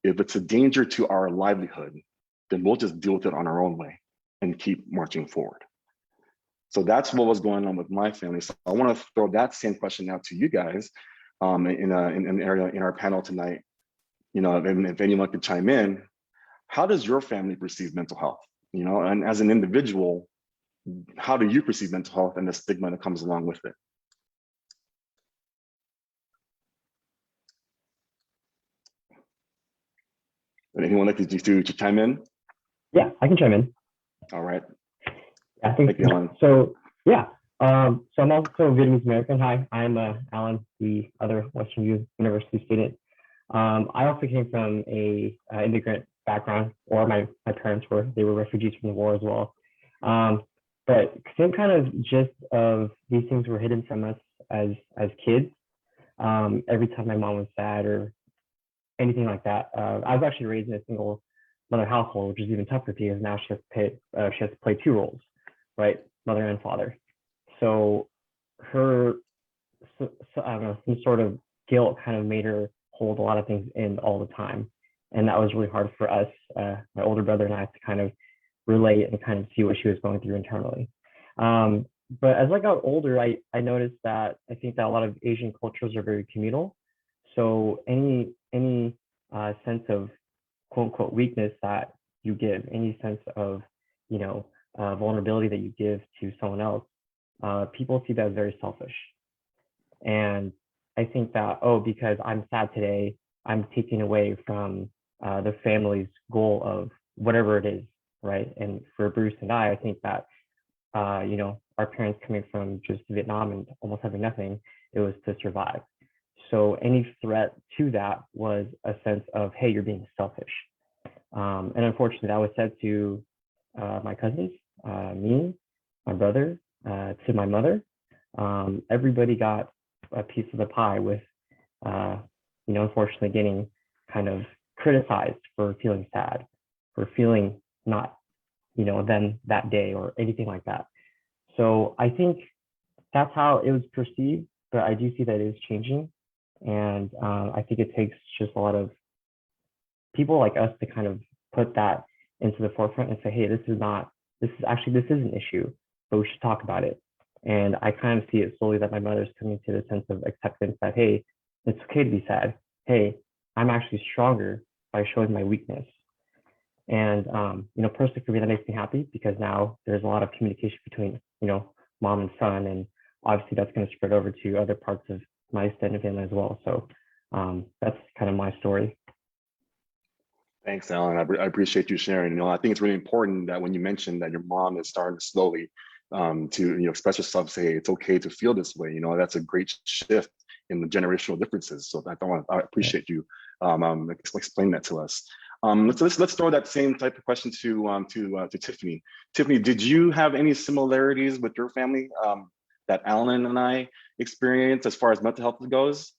If it's a danger to our livelihood, then we'll just deal with it on our own way and keep marching forward. So that's what was going on with my family. So I want to throw that same question out to you guys in an area in our panel tonight. And if anyone could chime in, how does your family perceive mental health? And as an individual, how do you perceive mental health and the stigma that comes along with it? Would anyone like to chime in? Yeah, I can chime in. All right. I think Thank you, Alan. so. Yeah. So I'm also Vietnamese American. Hi, I'm Alan, the other Western University student. I also came from a immigrant background, or my parents were refugees from the war as well. But same kind of gist of these things were hidden from us as kids. Every time my mom was sad or anything like that. I was actually raised in a single mother household, which is even tougher because now she has to play two roles, right? Mother and father. So I don't know, some sort of guilt kind of made her hold a lot of things in all the time. And that was really hard for us, my older brother and I, to kind of relate and kind of see what she was going through internally. But as I got older, I noticed that I think that a lot of Asian cultures are very communal. So any sense of quote unquote weakness that you give, any sense of vulnerability that you give to someone else, people see that as very selfish. And I think that, because I'm sad today, I'm taking away from the family's goal of whatever it is, right? And for Bruce and I think that our parents coming from just Vietnam and almost having nothing, it was to survive. So any threat to that was a sense of, hey, you're being selfish. And unfortunately, that was said to my cousins, me, my brother, to my mother. Everybody got a piece of the pie with, unfortunately getting kind of criticized for feeling sad, for feeling not, them that day or anything like that. So I think that's how it was perceived, but I do see that it is changing. And I think it takes just a lot of people like us to kind of put that into the forefront and say, hey, this is an issue, but we should talk about it. And I kind of see it slowly that my mother's coming to the sense of acceptance that, hey, it's okay to be sad. Hey, I'm actually stronger by showing my weakness. And, personally for me, that makes me happy because now there's a lot of communication between, mom and son. And obviously that's going to spread over to other parts of my extended family as well. So that's kind of my story. Thanks, Alan. I appreciate you sharing. I think it's really important that when you mentioned that your mom is starting to slowly to express yourself, say it's okay to feel this way. That's a great shift in the generational differences. So I appreciate you explaining that to us. Let's throw that same type of question to Tiffany. Tiffany, did you have any similarities with your family that Alan and I experienced as far as mental health goes,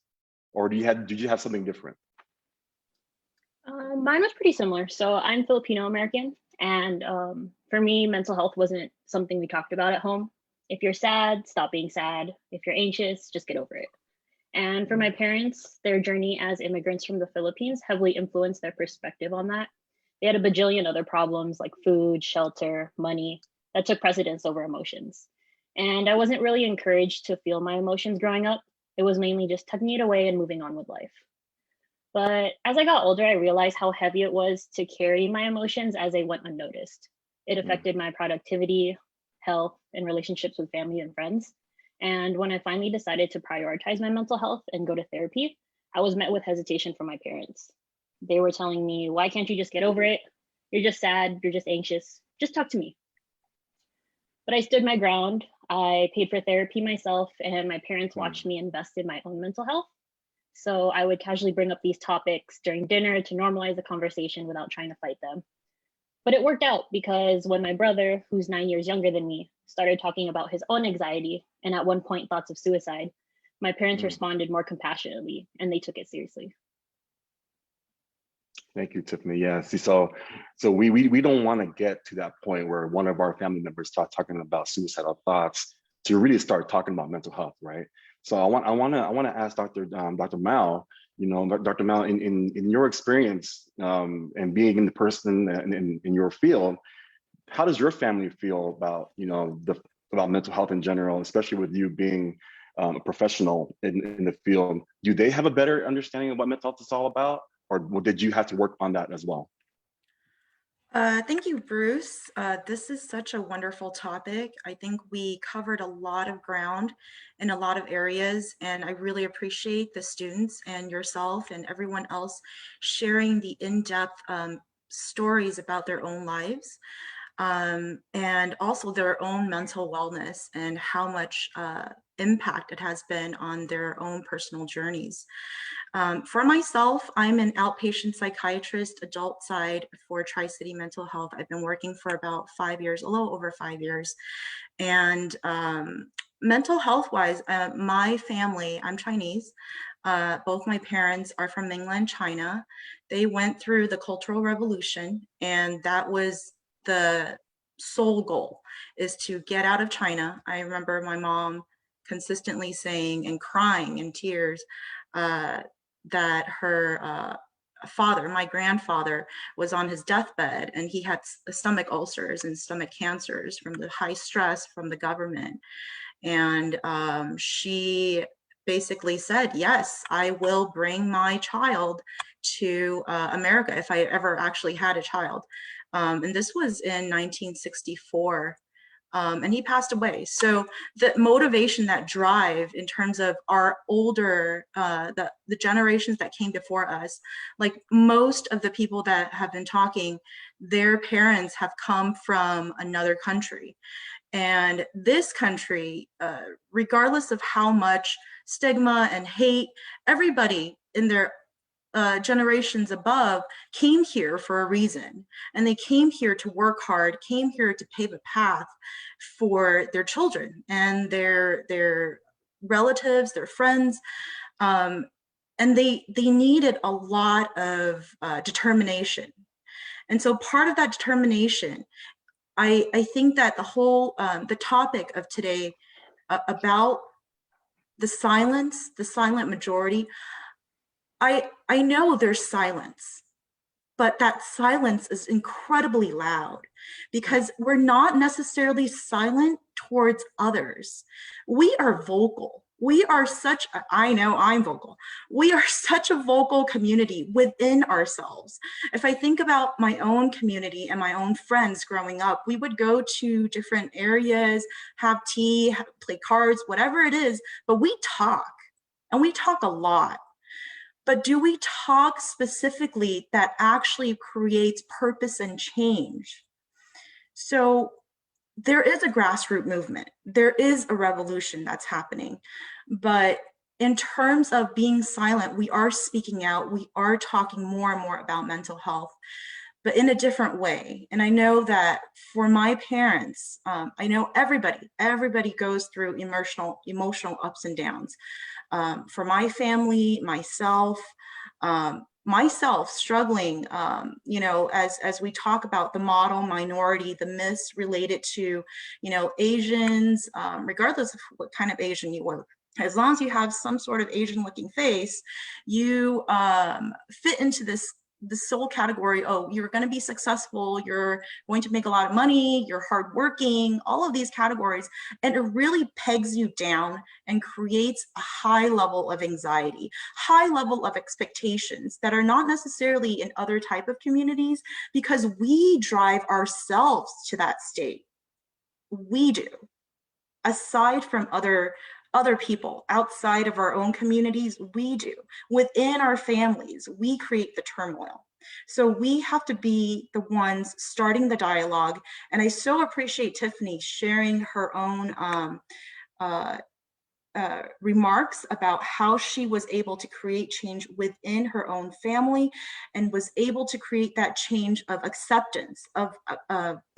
or did you have something different? Mine was pretty similar. So I'm Filipino American, and for me, mental health wasn't something we talked about at home. If you're sad, stop being sad. If you're anxious, just get over it. And for my parents, their journey as immigrants from the Philippines heavily influenced their perspective on that. They had a bajillion other problems like food, shelter, money that took precedence over emotions. And I wasn't really encouraged to feel my emotions growing up. It was mainly just tucking it away and moving on with life. But as I got older, I realized how heavy it was to carry my emotions as they went unnoticed. It affected my productivity, health, and relationships with family and friends. And when I finally decided to prioritize my mental health and go to therapy, I was met with hesitation from my parents. They were telling me, why can't you just get over it? You're just sad, you're just anxious, just talk to me. But I stood my ground. I paid for therapy myself, and my parents watched me invest in my own mental health. So I would casually bring up these topics during dinner to normalize the conversation without trying to fight them. But it worked out because when my brother, who's 9 years younger than me, started talking about his own anxiety and at one point thoughts of suicide, my parents responded more compassionately and they took it seriously. Thank you, Tiffany. Yeah, see, so we don't want to get to that point where one of our family members start talking about suicidal thoughts to really start talking about mental health, right? So I want to ask Dr. Mao, Dr. Mao, in your experience and being in the person in your field, how does your family feel about about mental health in general, especially with you being a professional in the field? Do they have a better understanding of what mental health is all about, or did you have to work on that as well? Thank you, Bruce. This is such a wonderful topic. I think we covered a lot of ground in a lot of areas, and I really appreciate the students and yourself and everyone else sharing the in-depth stories about their own lives and also their own mental wellness and how much impact it has been on their own personal journeys. For myself, I'm an outpatient psychiatrist, adult side for Tri-City Mental Health. I've been working for about 5 years, a little over 5 years. And mental health wise, my family, I'm Chinese. Both my parents are from mainland China. They went through the Cultural Revolution, and that was the sole goal, is to get out of China. I remember my mom consistently saying and crying in tears that her father, my grandfather, was on his deathbed and he had stomach ulcers and stomach cancers from the high stress from the government. And she basically said, yes, I will bring my child to America if I ever actually had a child. And this was in 1964. And he passed away. So the motivation, that drive in terms of our older, the generations that came before us, like most of the people that have been talking, their parents have come from another country. And this country, regardless of how much stigma and hate, everybody in their generations above came here for a reason, and they came here to work hard, came here to pave a path for their children and their relatives, their friends, and they needed a lot of determination. And so part of that determination, I think that the whole the topic of today about the silent majority, I know there's silence, but that silence is incredibly loud because we're not necessarily silent towards others. We are vocal. We are such, I know I'm vocal. We are such a vocal community within ourselves. If I think about my own community and my own friends growing up, we would go to different areas, have tea, play cards, whatever it is, but we talk, and we talk a lot. But do we talk specifically that actually creates purpose and change? So there is a grassroots movement. There is a revolution that's happening. But in terms of being silent, we are speaking out. We are talking more and more about mental health, but in a different way. And I know that for my parents, I know everybody goes through emotional ups and downs. For my family, myself struggling, as we talk about the model minority, the myths related to, Asians, regardless of what kind of Asian you were, as long as you have some sort of Asian looking face, you fit into this sole category. Oh, you're going to be successful, you're going to make a lot of money, you're hardworking, all of these categories. And it really pegs you down and creates a high level of anxiety, high level of expectations that are not necessarily in other type of communities, because we drive ourselves to that state. We do. Aside from other people outside of our own communities, we do. Within our families, we create the turmoil. So we have to be the ones starting the dialogue. And I so appreciate Tiffany sharing her own remarks about how she was able to create change within her own family and was able to create that change of acceptance, of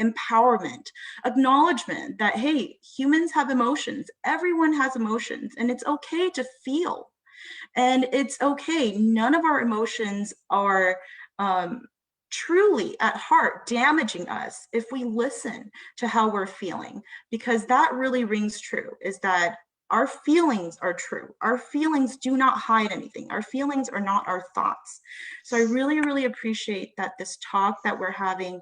empowerment, acknowledgement that, hey, humans have emotions, everyone has emotions, and it's okay to feel. And it's okay, none of our emotions are truly at heart damaging us if we listen to how we're feeling, because that really rings true, is that our feelings are true. Our feelings do not hide anything. Our feelings are not our thoughts. So I really, really appreciate that this talk that we're having,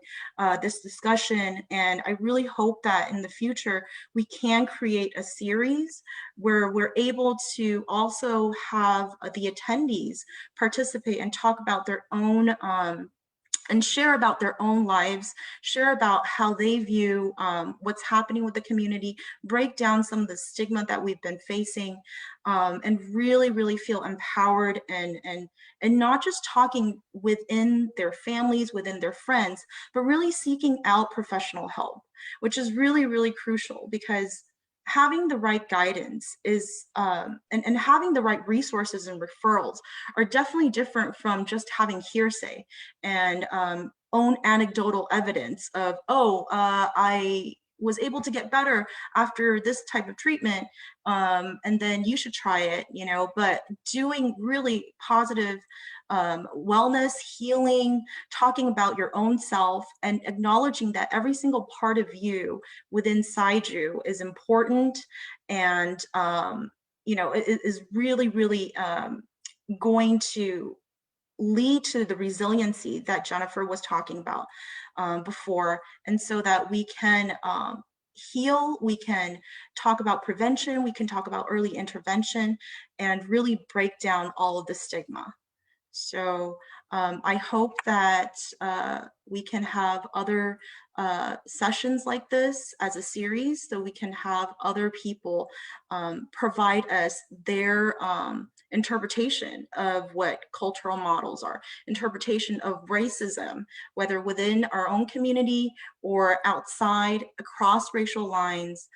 this discussion, and I really hope that in the future we can create a series where we're able to also have the attendees participate and talk about their own and share about their own lives, share about how they view what's happening with the community, break down some of the stigma that we've been facing, and really, really feel empowered and not just talking within their families, within their friends, but really seeking out professional help, which is really, really crucial, because having the right guidance is and having the right resources and referrals are definitely different from just having hearsay and own anecdotal evidence of, oh, I was able to get better after this type of treatment, and then you should try it, but doing really positive wellness, healing, talking about your own self, and acknowledging that every single part of you within inside you is important, and it is really, really going to lead to the resiliency that Jennifer was talking about before, and so that we can heal, we can talk about prevention, we can talk about early intervention, and really break down all of the stigma. So I hope that we can have other sessions like this as a series, so we can have other people provide us their interpretation of what cultural models are, interpretation of racism, whether within our own community or outside, across racial lines.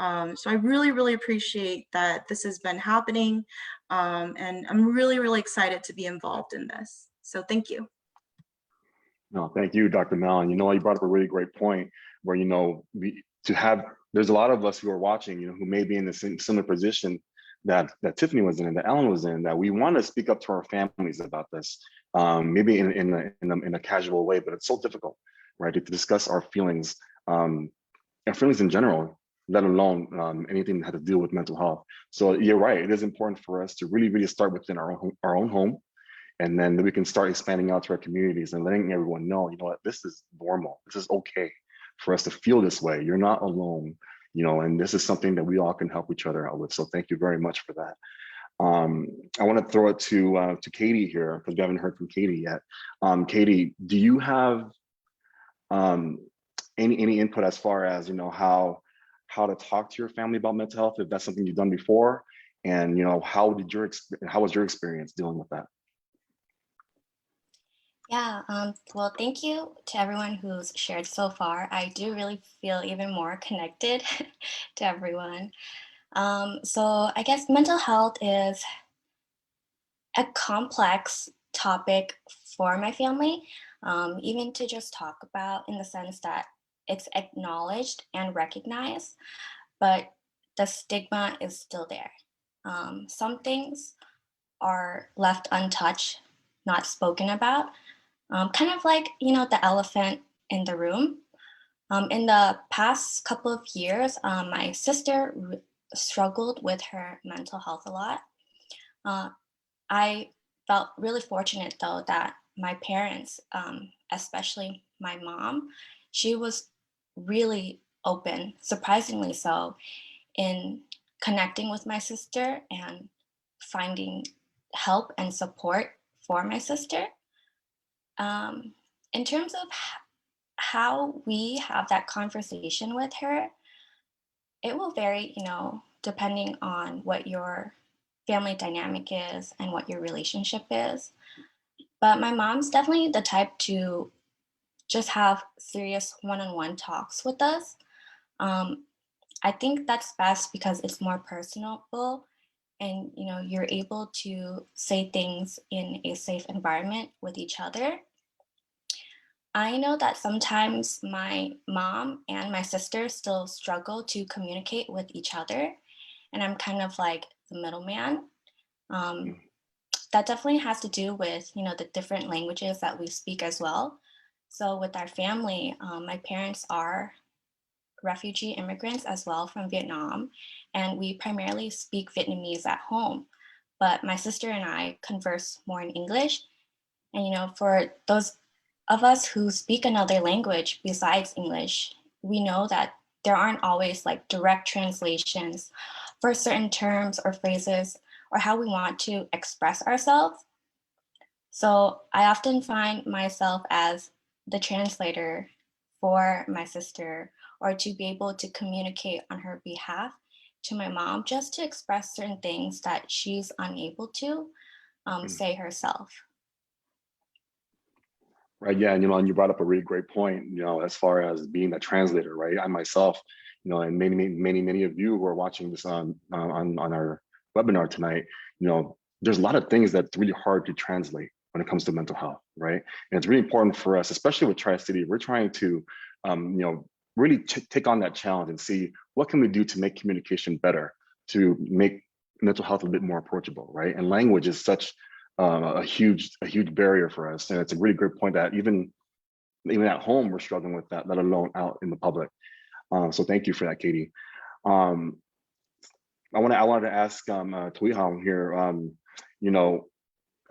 So I really, really appreciate that this has been happening. And I'm really, really excited to be involved in this. So thank you. No, thank you, Dr. Mallon. You brought up a really great point where, there's a lot of us who are watching, who may be in the similar position that Tiffany was in and that Ellen was in, that we want to speak up to our families about this, maybe in a casual way, but it's so difficult, right? To discuss our feelings in general, let alone anything that has to do with mental health. So you're right, it is important for us to really, really start within our own home, and then we can start expanding out to our communities and letting everyone know, this is normal, this is okay for us to feel this way. You're not alone. and this is something that we all can help each other out with. So thank you very much for that. I want to throw it to Katie here because we haven't heard from Katie yet. Katie, do you have any input as far as how to talk to your family about mental health, if that's something you've done before, and how was your experience dealing with that? Yeah, well, thank you to everyone who's shared so far. I do really feel even more connected to everyone. So I guess mental health is a complex topic for my family, even to just talk about, in the sense that it's acknowledged and recognized, but the stigma is still there. Some things are left untouched, not spoken about, kind of like, the elephant in the room. In the past couple of years, my sister struggled with her mental health a lot. I felt really fortunate, though, that my parents, especially my mom, she was really open, surprisingly so, in connecting with my sister and finding help and support for my sister. In terms of how we have that conversation with her, it will vary, depending on what your family dynamic is and what your relationship is. But my mom's definitely the type to just have serious one-on-one talks with us. I think that's best because it's more personable, and you're able to say things in a safe environment with each other. I know that sometimes my mom and my sister still struggle to communicate with each other, and I'm kind of like the middleman. That definitely has to do with, the different languages that we speak as well. So with our family, my parents are refugee immigrants as well from Vietnam, and we primarily speak Vietnamese at home. But my sister and I converse more in English. And, for those of us who speak another language besides English, we know that there aren't always like direct translations for certain terms or phrases or how we want to express ourselves. So I often find myself as the translator for my sister, or to be able to communicate on her behalf to my mom, just to express certain things that she's unable to say herself. Right. Yeah. And you brought up a really great point, as far as being a translator, right? I myself, and many of you who are watching this on our webinar tonight, there's a lot of things that's really hard to translate when it comes to mental health, right? And it's really important for us, especially with Tri-City, we're trying to, really take on that challenge and see what can we do to make communication better, to make mental health a bit more approachable, right? And language is such a huge barrier for us, and it's a really great point that even at home we're struggling with that, let alone out in the public. So thank you for that, Katie. I wanted to ask Thuy Hong here.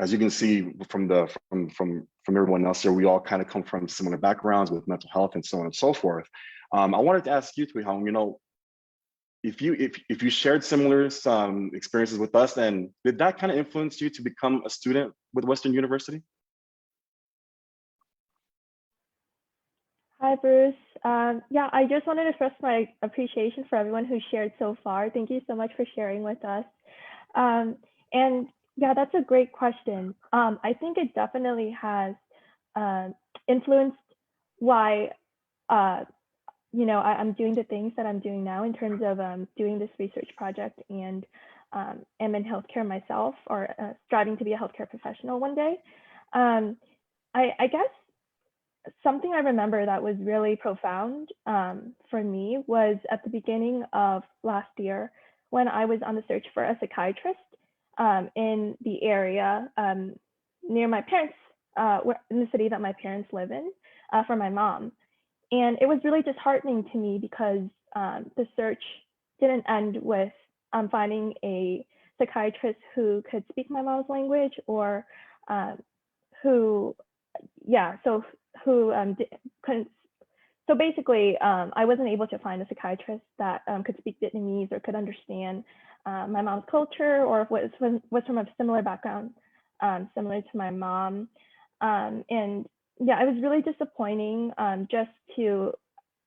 As you can see from everyone else here, we all kind of come from similar backgrounds with mental health and so on and so forth. I wanted to ask you, Thuy Hong, if you shared similar experiences with us, then did that kind of influence you to become a student with Western University? Hi, Bruce. Yeah, I just wanted to express my appreciation for everyone who shared so far. Thank you so much for sharing with us. And yeah, that's a great question. I think it definitely has influenced why I'm doing the things that I'm doing now in terms of doing this research project, and am in healthcare myself, or striving to be a healthcare professional one day. I guess something I remember that was really profound for me was at the beginning of last year, when I was on the search for a psychiatrist in the area near my parents, in the city that my parents live in, for my mom. And it was really disheartening to me because the search didn't end with finding a psychiatrist who could speak my mom's language, or who couldn't so basically, I wasn't able to find a psychiatrist that could speak Vietnamese or could understand my mom's culture, or was from a similar background, similar to my mom. And yeah, it was really disappointing just to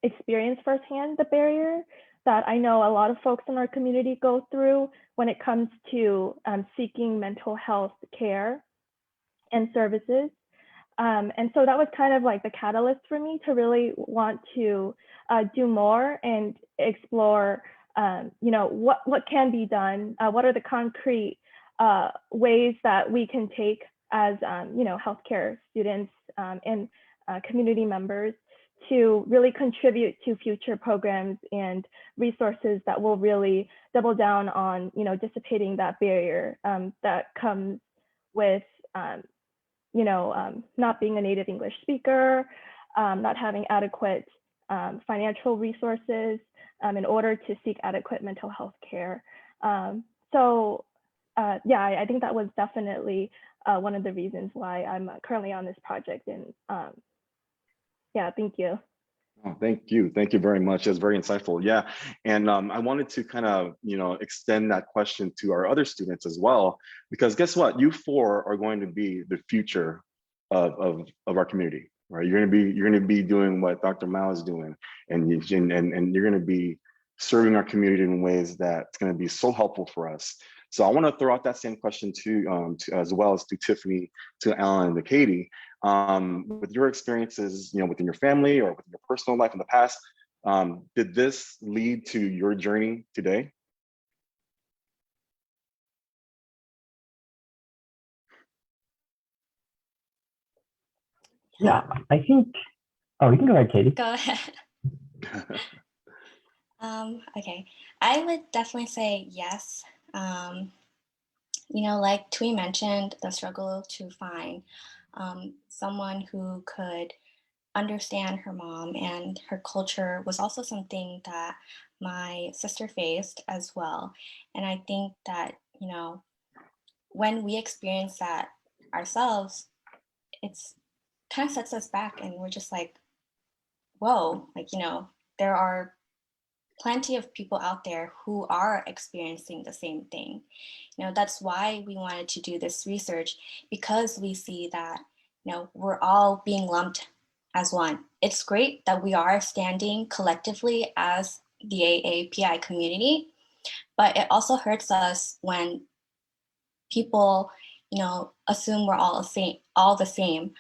experience firsthand the barrier that I know a lot of folks in our community go through when it comes to seeking mental health care and services. And so that was kind of like the catalyst for me to really want to do more and explore, you know, what can be done, what are the concrete ways that we can take as, you know, healthcare students and community members to really contribute to future programs and resources that will really double down on, you know, dissipating that barrier that comes with, you know, not being a native English speaker, not having adequate financial resources in order to seek adequate mental health care. So yeah, I think that was definitely one of the reasons why I'm currently on this project. And yeah, thank you. Oh, thank you. Thank you very much. That's very insightful. Yeah. And I wanted to kind of, you know, extend that question to our other students as well, because guess what? You four are going to be the future of our community, right? You're going to be doing what Dr. Mao is doing, and you're going to be serving our community in ways that's going to be so helpful for us. So I want to throw out that same question to as well as to Tiffany, to Alan, and to Katie. With your experiences, you know, within your family or within your personal life in the past, did this lead to your journey today? Yeah, I think, oh, you can go ahead, Katie. Go ahead. Okay, I would definitely say yes. You know, like Tui mentioned, the struggle to find someone who could understand her mom and her culture was also something that my sister faced as well. And I think that, you know, when we experience that ourselves, it's kind of sets us back and we're just like, whoa, like, you know, there are plenty of people out there who are experiencing the same thing. You know, that's why we wanted to do this research, because we see that, you know, we're all being lumped as one. It's great that we are standing collectively as the AAPI community, but it also hurts us when people, you know, assume we're all the same.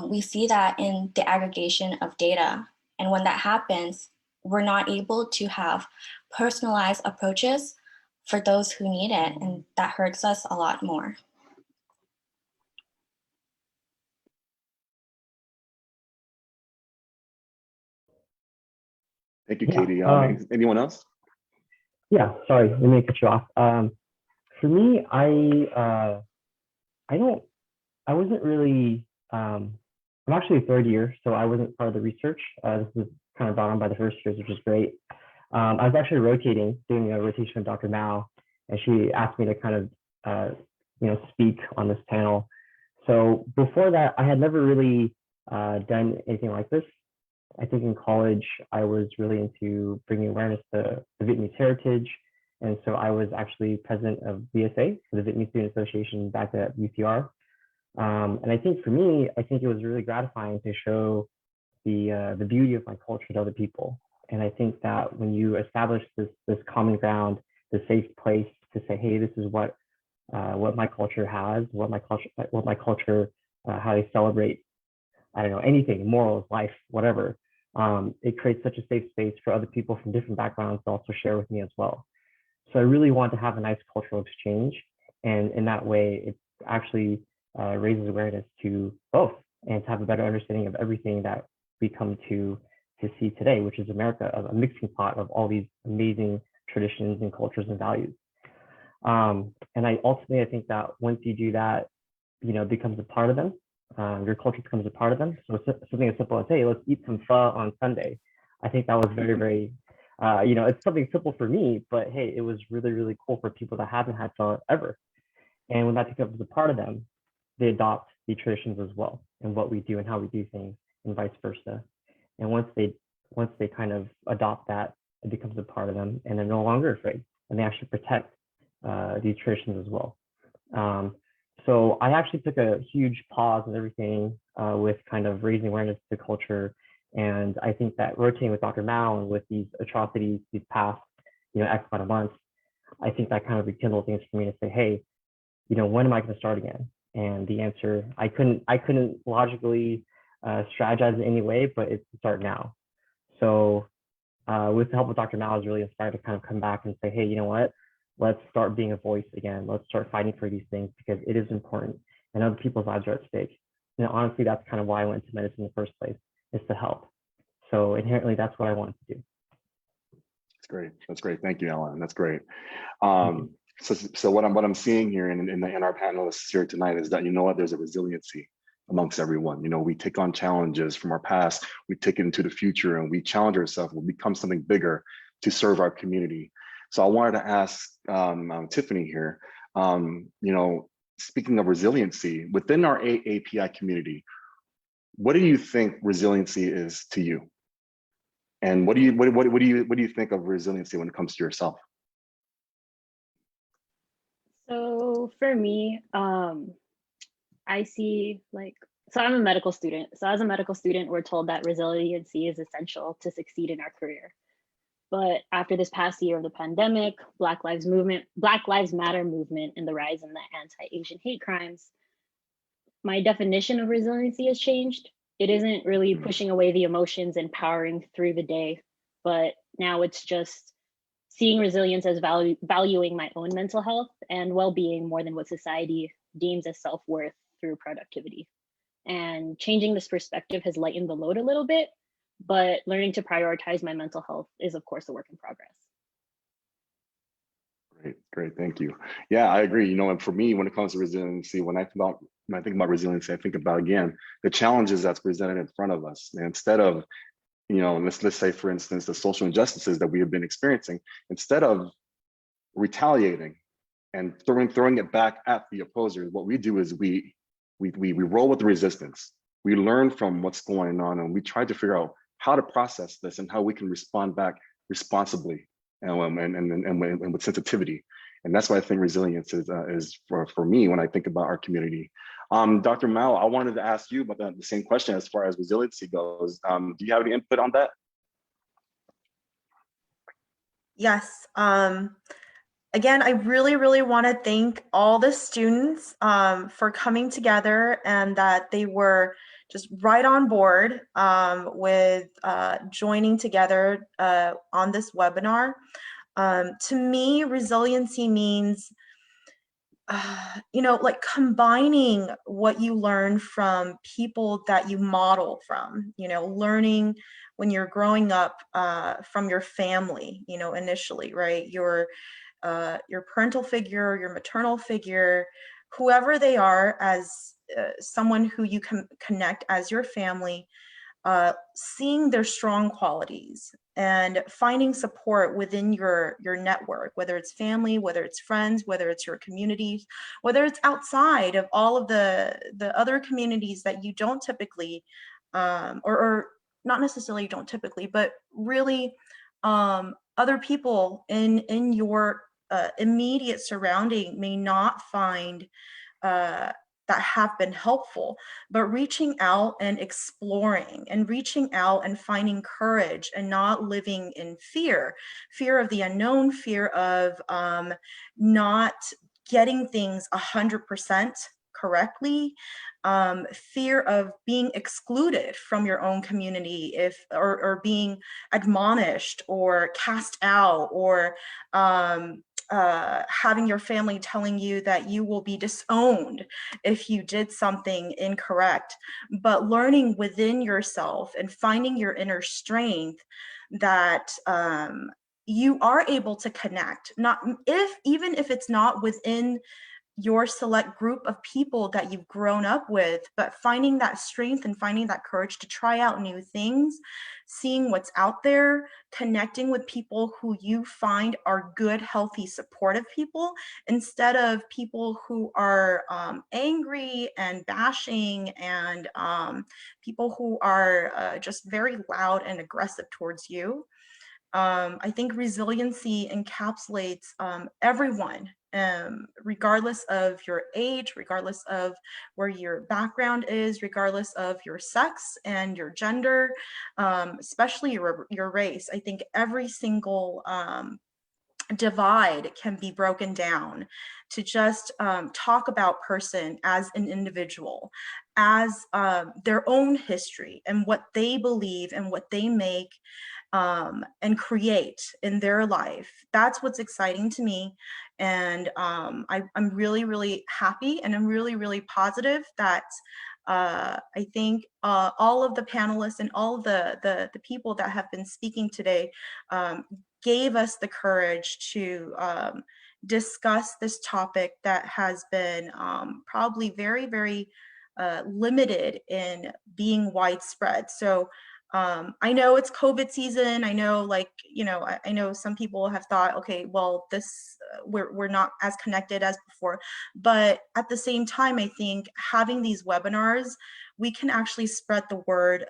We see that in the aggregation of data. And when that happens, we're not able to have personalized approaches for those who need it. And that hurts us a lot more. Thank you, Katie. Anyone else? Yeah, sorry, let me cut you off. For me, I wasn't really, I'm actually third year, so I wasn't part of the research. This was kind of brought on by the first years, which is great. I was actually doing a rotation with Dr. Mao, and she asked me to kind of, you know, speak on this panel. So before that, I had never really done anything like this. I think in college, I was really into bringing awareness to the Vietnamese heritage. And so I was actually president of VSA, the Vietnamese Student Association, back at UCR. And I think for me, I think it was really gratifying to show the beauty of my culture to other people. And I think that when you establish this common ground, the safe place to say, hey, this is what my culture has, what my culture, how they celebrate, I don't know, anything, morals, life, whatever. It creates such a safe space for other people from different backgrounds to also share with me as well. So I really want to have a nice cultural exchange. And in that way, it actually raises awareness to both and to have a better understanding of everything that we come to see today, which is America, a mixing pot of all these amazing traditions and cultures and values. And I think that once you do that, you know, it becomes a part of them. Your culture becomes a part of them. So it's something as simple as, hey, let's eat some pho on Sunday. I think that was very, very, you know, it's something simple for me, but hey, it was really, really cool for people that haven't had pho ever. And when that becomes a part of them, they adopt the traditions as well and what we do and how we do things and vice versa. And once they once they kind of adopt that, it becomes a part of them, and they're no longer afraid, and they actually protect these traditions as well. So I actually took a huge pause in everything with kind of raising awareness to culture. And I think that rotating with Dr. Mao and with these atrocities these past, X amount of months, I think that kind of rekindled things for me to say, hey, when am I going to start again? And the answer, I couldn't logically strategize in any way, but it's to start now. So with the help of Dr. Mao, I was really inspired to kind of come back and say, hey, you know what? Let's start being a voice again. Let's start fighting for these things because it is important and other people's lives are at stake. And honestly, that's kind of why I went into medicine in the first place, is to help. So inherently, that's what I wanted to do. That's great. That's great. Thank you, Alan. That's great. So what I'm seeing here in our panelists here tonight is that, there's a resiliency amongst everyone. We take on challenges from our past, we take it into the future, and we challenge ourselves, we become something bigger to serve our community. So I wanted to ask Tiffany here, speaking of resiliency, within our AAPI community, what do you think resiliency is to you? And what do you think of resiliency when it comes to yourself? So for me, I see so I'm a medical student. So as a medical student, we're told that resiliency is essential to succeed in our career. But after this past year of the pandemic, Black Lives Matter movement, and the rise in the anti-Asian hate crimes, my definition of resiliency has changed. It isn't really pushing away the emotions and powering through the day, but now it's just seeing resilience as valuing my own mental health and well-being more than what society deems as self-worth through productivity. And changing this perspective has lightened the load a little bit, but learning to prioritize my mental health is, of course, a work in progress. Great, thank you. Yeah, I agree. And for me, when it comes to resiliency, when I think about resiliency, I think about, again, the challenges that's presented in front of us. And instead of, let's say, for instance, the social injustices that we have been experiencing, instead of retaliating and throwing it back at the opposers, what we do is we roll with the resistance. We learn from what's going on, and we try to figure out how to process this and how we can respond back responsibly and with sensitivity. And that's why I think resilience is for me when I think about our community. Dr. Mao, I wanted to ask you about the same question as far as resiliency goes. Do you have any input on that? Yes. Again, I really want to thank all the students for coming together, and that they were just right on board with joining together on this webinar. To me, resiliency means, combining what you learn from people that you model from, learning when you're growing up from your family, initially, right? Your parental figure, your maternal figure, whoever they are, as someone who you can connect as your family, seeing their strong qualities and finding support within your network, whether it's family, whether it's friends, whether it's your communities, whether it's outside of all of the other communities that you don't typically, or not necessarily don't typically, but really other people in your immediate surrounding may not find that have been helpful, but reaching out and exploring and reaching out and finding courage and not living in fear of the unknown, fear of not getting things 100% correctly, fear of being excluded from your own community, or being admonished or cast out, or having your family telling you that you will be disowned if you did something incorrect, but learning within yourself and finding your inner strength that you are able to connect, even if it's not within your select group of people that you've grown up with, but finding that strength and finding that courage to try out new things, seeing what's out there, connecting with people who you find are good, healthy, supportive people, instead of people who are angry and bashing, and people who are just very loud and aggressive towards you. I think resiliency encapsulates everyone, regardless of your age, regardless of where your background is, regardless of your sex and your gender, especially your race. I think every single divide can be broken down to just talk about person as an individual, as their own history and what they believe and what they make and create in their life. That's what's exciting to me. And I'm really, really happy, and I'm really, really positive that I think all of the panelists and all of the people that have been speaking today gave us the courage to discuss this topic that has been probably very, very limited in being widespread. So I know it's COVID season. I know, like, I know some people have thought, okay, well, this we're not as connected as before. But at the same time, I think having these webinars, we can actually spread the word,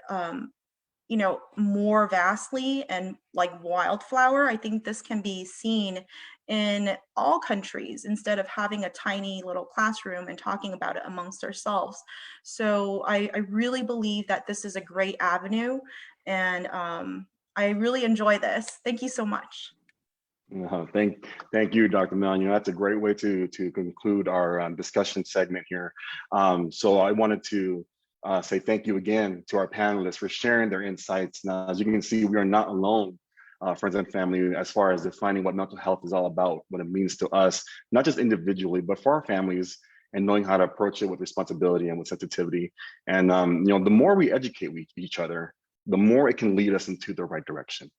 more vastly and like wildflower. I think this can be seen in all countries instead of having a tiny little classroom and talking about it amongst ourselves. So I really believe that this is a great avenue, and I really enjoy this. Thank you so much. Thank you, Dr. Mellon. That's a great way to conclude our discussion segment here. So I wanted to say thank you again to our panelists for sharing their insights. Now, as you can see, we are not alone, friends and family, as far as defining what mental health is all about, what it means to us, not just individually, but for our families, and knowing how to approach it with responsibility and with sensitivity. And the more we educate each other, the more it can lead us into the right direction.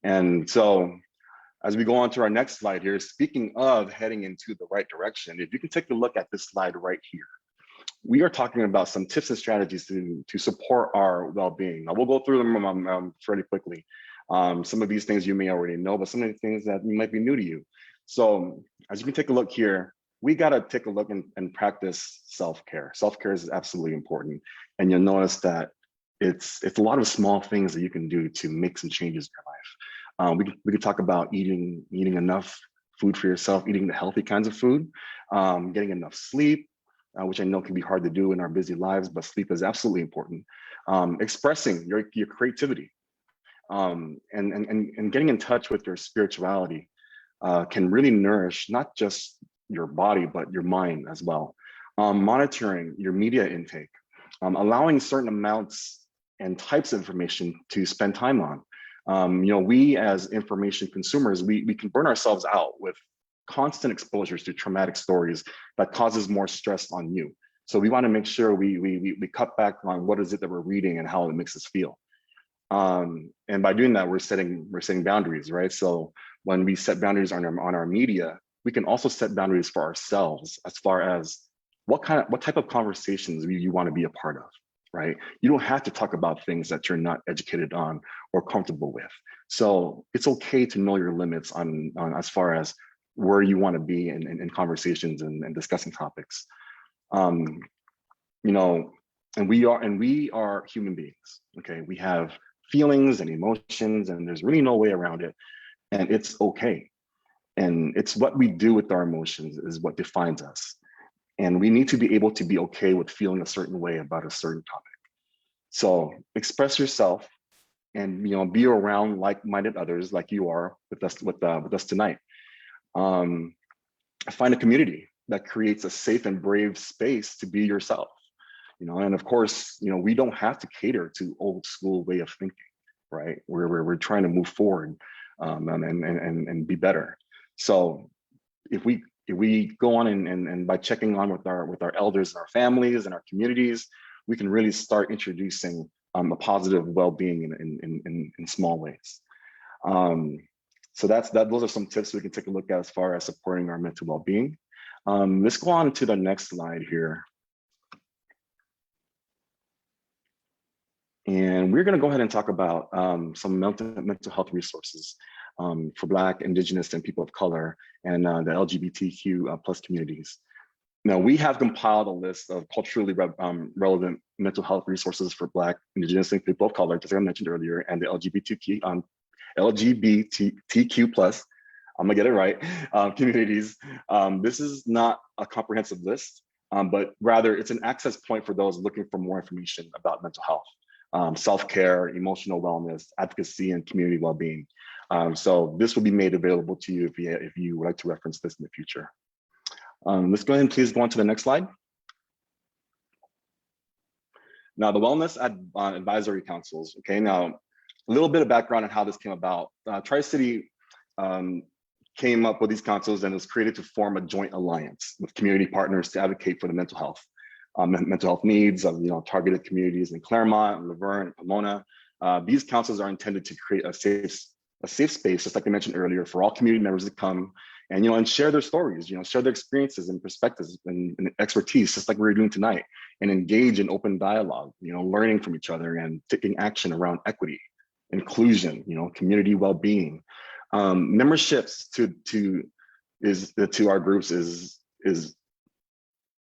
And so, as we go on to our next slide here, speaking of heading into the right direction, if you can take a look at this slide right here, we are talking about some tips and strategies to support our well-being. Now, we'll go through them fairly quickly. Some of these things you may already know, but some of the things that might be new to you. So as you can take a look here, we got to take a look and practice self-care. Self-care is absolutely important. And you'll notice that it's a lot of small things that you can do to make some changes in your life. We could talk about eating enough food for yourself, eating the healthy kinds of food, getting enough sleep, which I know can be hard to do in our busy lives, but sleep is absolutely important. Expressing your creativity, and getting in touch with your spirituality can really nourish not just your body, but your mind as well. Monitoring your media intake, allowing certain amounts and types of information to spend time on. We as information consumers, we can burn ourselves out with constant exposures to traumatic stories that causes more stress on you. So we want to make sure we cut back on what is it that we're reading and how it makes us feel. And by doing that, we're setting boundaries, right? So when we set boundaries on our media, we can also set boundaries for ourselves as far as what type of conversations you want to be a part of, right? You don't have to talk about things that you're not educated on or comfortable with. So it's okay to know your limits on as far as where you want to be in conversations and discussing topics. And we are human beings, okay? We have feelings and emotions, and there's really no way around it. And it's okay. And it's what we do with our emotions is what defines us. And we need to be able to be okay with feeling a certain way about a certain topic. So express yourself, and be around like-minded others like you are with us tonight. Find a community that creates a safe and brave space to be yourself. And of course, we don't have to cater to old school way of thinking, right? We're trying to move forward and be better. So if we go on and by checking on with our elders and our families and our communities, we can really start introducing a positive well-being in small ways. So those are some tips we can take a look at as far as supporting our mental well-being. Let's go on to the next slide here. And we're going to go ahead and talk about some mental health resources for Black, Indigenous, and people of color, and the LGBTQ plus communities. Now, we have compiled a list of culturally relevant mental health resources for Black, Indigenous, and people of color, as I mentioned earlier, and the LGBTQ plus, I'm gonna get it right, communities. This is not a comprehensive list, but rather it's an access point for those looking for more information about mental health, self-care, emotional wellness, advocacy, and community well-being. So this will be made available to you if you would like to reference this in the future. Let's go ahead and please go on to the next slide. Now, the Wellness Advisory Councils. Okay, now a little bit of background on how this came about. Tri-City came up with these councils and was created to form a joint alliance with community partners to advocate for the mental health needs of targeted communities in Claremont, Laverne, and Pomona. These councils are intended to create a safe space, just like I mentioned earlier, for all community members to come and share their stories, share their experiences and perspectives and expertise, just like we're doing tonight, and engage in open dialogue, learning from each other and taking action around equity, inclusion, community well-being. Memberships to our groups is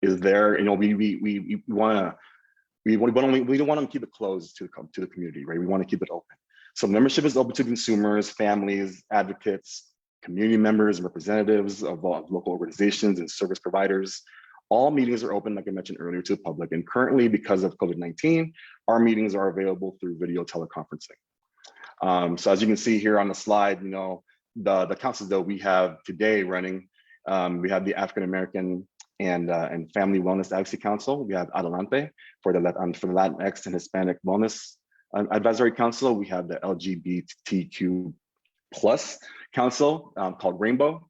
there. We don't want to keep it closed to the community, right? We want to keep it open. So membership is open to consumers, families, advocates, community members, and representatives of local organizations and service providers. All meetings are open, like I mentioned earlier, to the public. And currently, because of COVID-19, our meetings are available through video teleconferencing. So as you can see here on the slide, the councils that we have today running, we have the African American and Family Wellness Advocacy Council. We have Adelante for the Latinx and Hispanic Wellness Advisory Council. We have the LGBTQ plus council called Rainbow.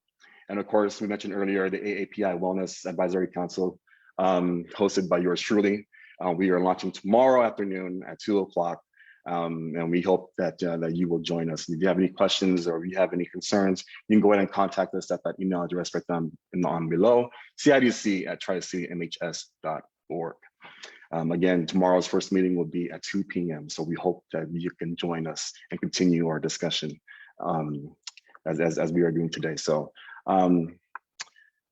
And of course, we mentioned earlier, the AAPI Wellness Advisory Council hosted by yours truly. We are launching tomorrow afternoon at 2:00. And we hope that you will join us. And if you have any questions or if you have any concerns, you can go ahead and contact us at that email address right down on below, CIDC@tricitymhs.org. Again, tomorrow's first meeting will be at 2 p.m. So we hope that you can join us and continue our discussion as we are doing today. So and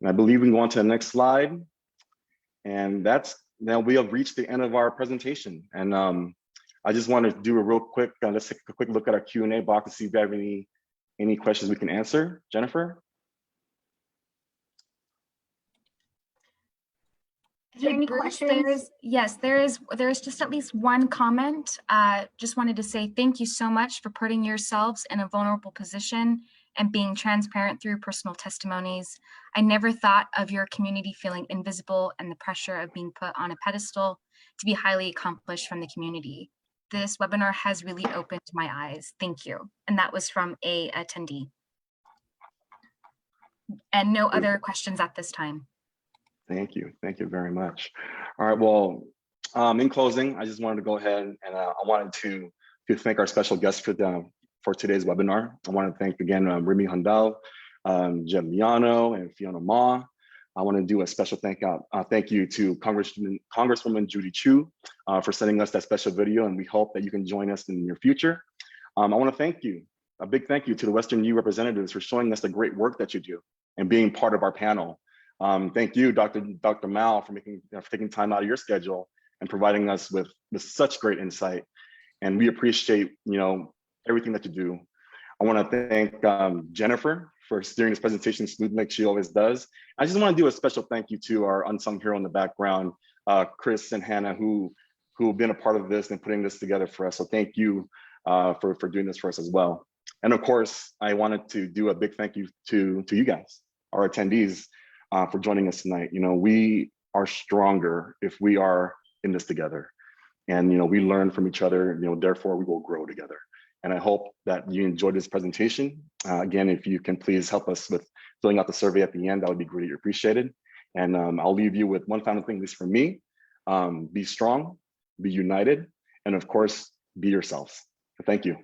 I believe we can go on to the next slide. And now we have reached the end of our presentation. And I just want to do a real quick, let's take a quick look at our Q&A box to see if we have any questions we can answer. Jennifer? Is there any questions? Yes, there is just at least one comment. Just wanted to say thank you so much for putting yourselves in a vulnerable position and being transparent through personal testimonies. I never thought of your community feeling invisible and the pressure of being put on a pedestal to be highly accomplished from the community. This webinar has really opened my eyes. Thank you. And that was from a attendee. And no other questions at this time. Thank you. Thank you very much. All right. Well, in closing, I just wanted to go ahead and I wanted to thank our special guests for today's webinar. I want to thank again Remy Hundal, Jem Leano, and Fiona Ma. I want to do a special thank you to Congresswoman Judy Chu for sending us that special video, and we hope that you can join us in the near future. I want to thank you, a big thank you to the Western U representatives for showing us the great work that you do and being part of our panel. Thank you, Dr. Mal, for taking time out of your schedule and providing us with such great insight. And we appreciate everything that you do. I want to thank Jennifer for steering this presentation smoothly like she always does. I just want to do a special thank you to our unsung hero in the background, Chris and Hannah, who have been a part of this and putting this together for us. So thank you for doing this for us as well. And of course, I wanted to do a big thank you to you guys, our attendees, for joining us tonight. We are stronger if we are in this together. And we learn from each other, therefore we will grow together. And I hope that you enjoyed this presentation. Again, if you can please help us with filling out the survey at the end, that would be greatly appreciated. And I'll leave you with one final thing, at least for me. Be strong, be united, and of course, be yourselves. Thank you.